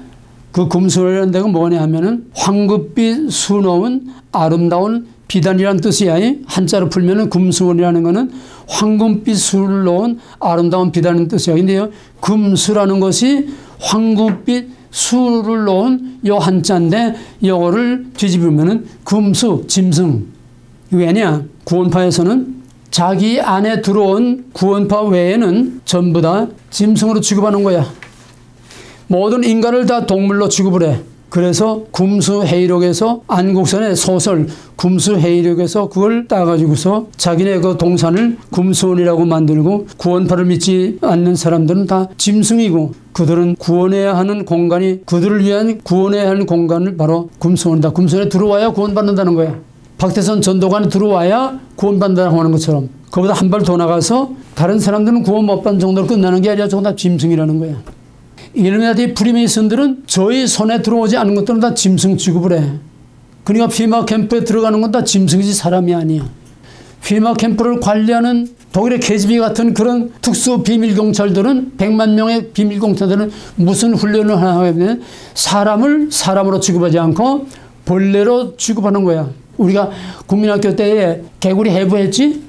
A: 그 금수원이라는 데가 뭐냐 하면은 황급빛 수놓은 아름다운 비단이라는 뜻이야. 한자로 풀면은 금수원이라는 거는 황금빛 수를 놓은 아름다운 비단인 뜻이야. 근데요, 금수라는 것이 황금빛 수를 놓은 요 한자인데 요거를 뒤집으면은 금수, 짐승. 왜냐? 구원파에서는 자기 안에 들어온 구원파 외에는 전부 다 짐승으로 취급하는 거야. 모든 인간을 다 동물로 취급을 해. 그래서 금수회의록에서 안국선의 소설 금수회의록에서 그걸 따가지고서 자기네 그 동산을 금수원이라고 만들고 구원파를 믿지 않는 사람들은 다 짐승이고 그들은 구원해야 하는 공간이 그들을 위한 구원해야 하는 공간을 바로 금수원이다. 금수원에 들어와야 구원받는다는 거야. 박태선 전도관에 들어와야 구원받는다고 하는 것처럼 그보다 한 발 더 나가서 다른 사람들은 구원 못 받는 정도로 끝나는 게 아니라 저건 다 짐승이라는 거야. 일루미나티 프리메이슨들은 저희 손에 들어오지 않은 것들은 다 짐승 취급을 해. 그러니까 피마 캠프에 들어가는 건 다 짐승이지 사람이 아니야. 피마 캠프를 관리하는 독일의 KGB 같은 그런 특수 비밀경찰들은 100만 명의 비밀경찰들은 무슨 훈련을 하냐면 사람을 사람으로 취급하지 않고 벌레로 취급하는 거야. 우리가 국민학교 때에 개구리 해부했지?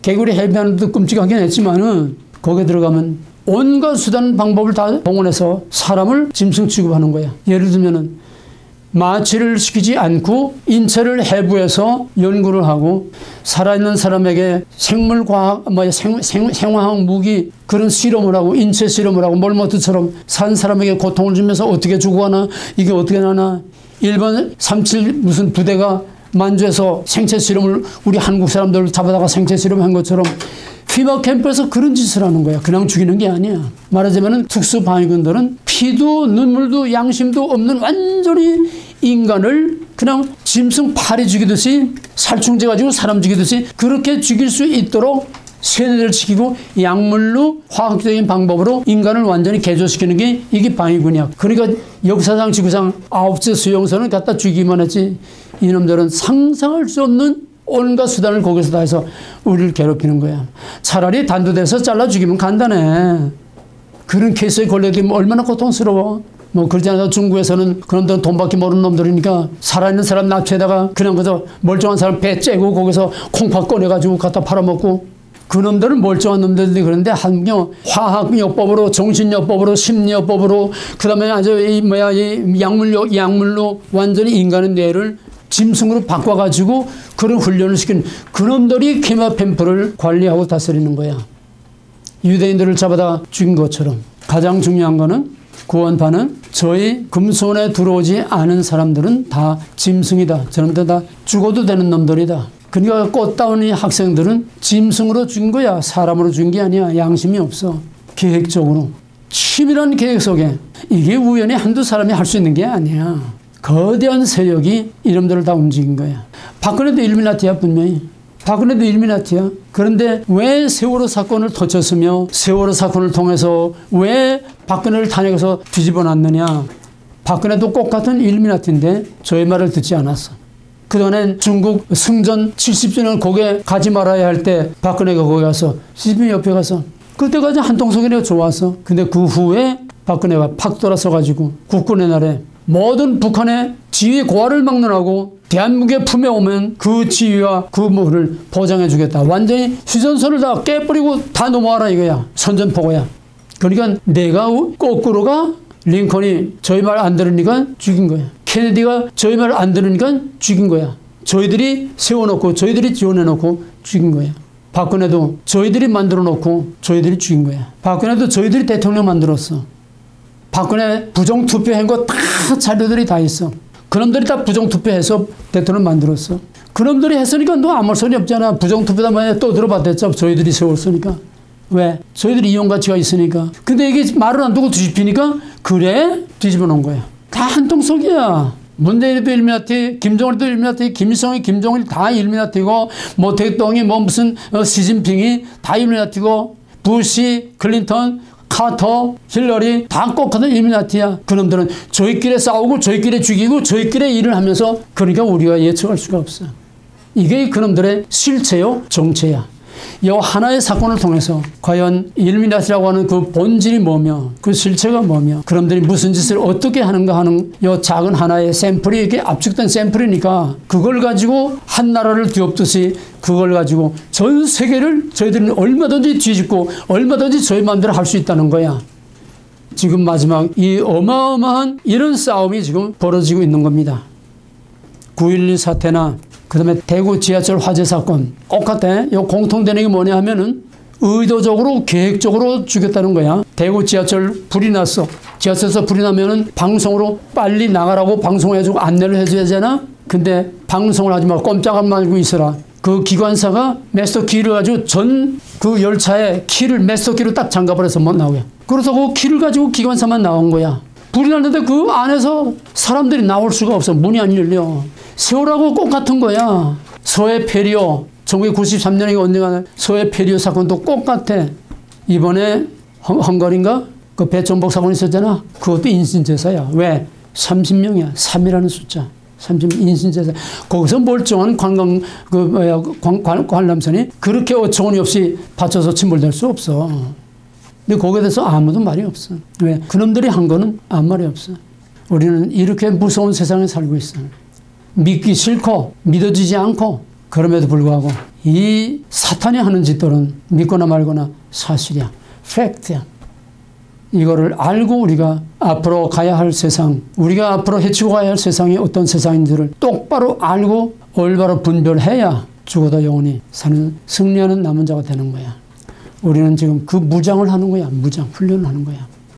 A: 개구리 해부하는 것도 끔찍하긴 했지만은 거기에 들어가면 온갖 수단 방법을 다 동원해서 사람을 짐승 취급하는 거야. 예를 들면은 마취를 시키지 않고 인체를 해부해서 연구를 하고 살아있는 사람에게 생물과학, 생화학 무기 그런 실험을 하고 인체 실험을 하고 몰모트처럼 산 사람에게 고통을 주면서 어떻게 죽어가나 이게 어떻게 나나 일본 37 무슨 부대가 만주에서 생체 실험을 우리 한국 사람들 잡아다가 생체 실험한 것처럼 피마 캠프에서 그런 짓을 하는 거야. 그냥 죽이는 게 아니야. 말하자면 특수방위군들은 피도 눈물도 양심도 없는 완전히 인간을 그냥 짐승 파리 죽이듯이 살충제 가지고 사람 죽이듯이 그렇게 죽일 수 있도록 세뇌를 시키고 약물로 화학적인 방법으로 인간을 완전히 개조시키는 게 이게 방위군이야. 그러니까 역사상 지구상 9째 수용선을 갖다 죽이기만 했지 이놈들은 상상할 수 없는 온갖 수단을 거기서 다 해서 우리를 괴롭히는 거야. 차라리 단두대에서 잘라 죽이면 간단해. 그런 케이스에 걸려들면 얼마나 고통스러워. 뭐 그러지 않아도 중국에서는 그런 데는 돈밖에 모르는 놈들이니까 살아있는 사람 납치에다가 그냥 그저 멀쩡한 사람 배 째고 거기서 콩팥 꺼내가지고 갖다 팔아먹고 그 놈들은 멀쩡한 놈들인데 그런데 한경 화학요법으로 정신요법으로 심리요법으로 그 다음에 아주 이 약물로 완전히 인간의 뇌를 짐승으로 바꿔가지고 그런 훈련을 시킨 그놈들이 케마펜프를 관리하고 다스리는 거야. 유대인들을 잡아다 죽인 것처럼. 가장 중요한 거는 구원파는 저희 금손에 들어오지 않은 사람들은 다 짐승이다. 저놈들 다 죽어도 되는 놈들이다. 그러니까 꽃다운 이 학생들은 짐승으로 죽인 거야. 사람으로 죽인 게 아니야. 양심이 없어. 계획적으로. 치밀한 계획 속에. 이게 우연히 한두 사람이 할 수 있는 게 아니야. 거대한 세력이 이놈들을 다 움직인 거야. 박근혜도 일루미나티야 분명히. 박근혜도 일루미나티야. 그런데 왜 세월호 사건을 터쳤으며 세월호 사건을 통해서 왜 박근혜를 탄핵해서 뒤집어 놨느냐. 박근혜도 똑같은 일루미나티인데 저의 말을 듣지 않았어. 그동안엔 중국 승전 70주년 거기에 가지 말아야 할 때 박근혜가 거기 가서 시진핑 옆에 가서 그때까지 한통속이네가 좋았어. 근데 그 후에 박근혜가 팍 돌아서가지고 국군의 날에 모든 북한의 지휘 고하를 막론하고 대한민국의 품에 오면 그 지위와 그 뭐를 보장해 주겠다. 완전히 휴전선을 다 깨버리고 다 넘어와라 이거야. 선전포고야. 그러니까 내가 거꾸로가 링컨이 저희 말 안 들으니까 죽인 거야. 케네디가 저희 말 안 들으니까 죽인 거야. 저희들이 세워놓고 저희들이 지원해놓고 죽인 거야. 박근혜도 저희들이 만들어놓고 저희들이 죽인 거야. 박근혜도 저희들이 대통령 만들었어. 박근혜 부정투표한 거 다 자료들이 다 있어. 그놈들이 다 부정투표해서 대통령 만들었어. 그놈들이 했으니까 너 아무 소리 없잖아. 부정투표다 만약에 또 들어봤댔죠. 저희들이 세웠으니까. 왜? 저희들이 이용가치가 있으니까. 근데 이게 말을 안 두고 뒤집히니까 그래? 뒤집어 놓은 거야. 다 한통속이야. 문재인도 일루미나티, 김정은도 일루미나티, 김일성이, 김정은이 다 일루미나티고, 뭐 대통령이 뭐 무슨 시진핑이 다 일루미나티고, 부시, 클린턴, 카터, 힐러리 다 꼭하던 일루미나티야. 그놈들은 저희끼리 싸우고 저희끼리 죽이고 저희끼리 일을 하면서 그러니까 우리가 예측할 수가 없어. 이게 그놈들의 실체요 정체야. 이 하나의 사건을 통해서 과연 일루미나티라고 하는 그 본질이 뭐며 그 실체가 뭐며 그놈들이 무슨 짓을 어떻게 하는가 하는 이 작은 하나의 샘플이 이렇게 압축된 샘플이니까 그걸 가지고 한 나라를 뒤엎듯이 그걸 가지고 전 세계를 저희들은 얼마든지 뒤집고 얼마든지 저희 마음대로 할 수 있다는 거야. 지금 마지막 이 어마어마한 이런 싸움이 지금 벌어지고 있는 겁니다. 9.12 사태나 그 다음에 대구 지하철 화재 사건 똑같아. 이 공통되는 게 뭐냐 하면은 의도적으로 계획적으로 죽였다는 거야. 대구 지하철 불이 났어. 지하철에서 불이 나면은 방송으로 빨리 나가라고 방송해주고 안내를 해줘야 되잖아. 근데 방송을 하지 말고 꼼짝 말고 있어라. 그 기관사가 마스터 키를 가지고 전 그 열차에 키를 마스터 키로 딱 잠가버려서 못 나오게. 그래서 그 키를 가지고 기관사만 나온 거야. 불이 났는데 그 안에서 사람들이 나올 수가 없어. 문이 안 열려. 세월하고 똑같은 거야. 서해 페리오 1993년에 언젠가 서해 페리오 사건도 똑같아. 이번에 헝가리인가 그 배천복 사건 있었잖아. 그것도 인신제사야. 왜? 30명이야. 3이라는 숫자. 30명 인신제사. 거기서 멀쩡한 관람선이 그렇게 어처구니 없이 받쳐서 침몰될 수 없어. 근데 거기에 대해서 아무도 말이 없어. 왜? 그놈들이 한 거는 아무 말이 없어. 우리는 이렇게 무서운 세상에 살고 있어. 믿기 싫고 믿어지지 않고 그럼에도 불구하고 이 사탄이 하는 짓들은 믿거나 말거나 사실이야. 팩트야. 이거를 알고 우리가 앞으로 가야 할 세상, 우리가 앞으로 헤치고 가야 할 세상이 어떤 세상인지를 똑바로 알고 올바로 분별해야 죽어도 영원히 사는 승리하는 남은 자가 되는 거야. 우리는 지금 그 무장을 하는 거야. 무장 훈련을 하는 거야.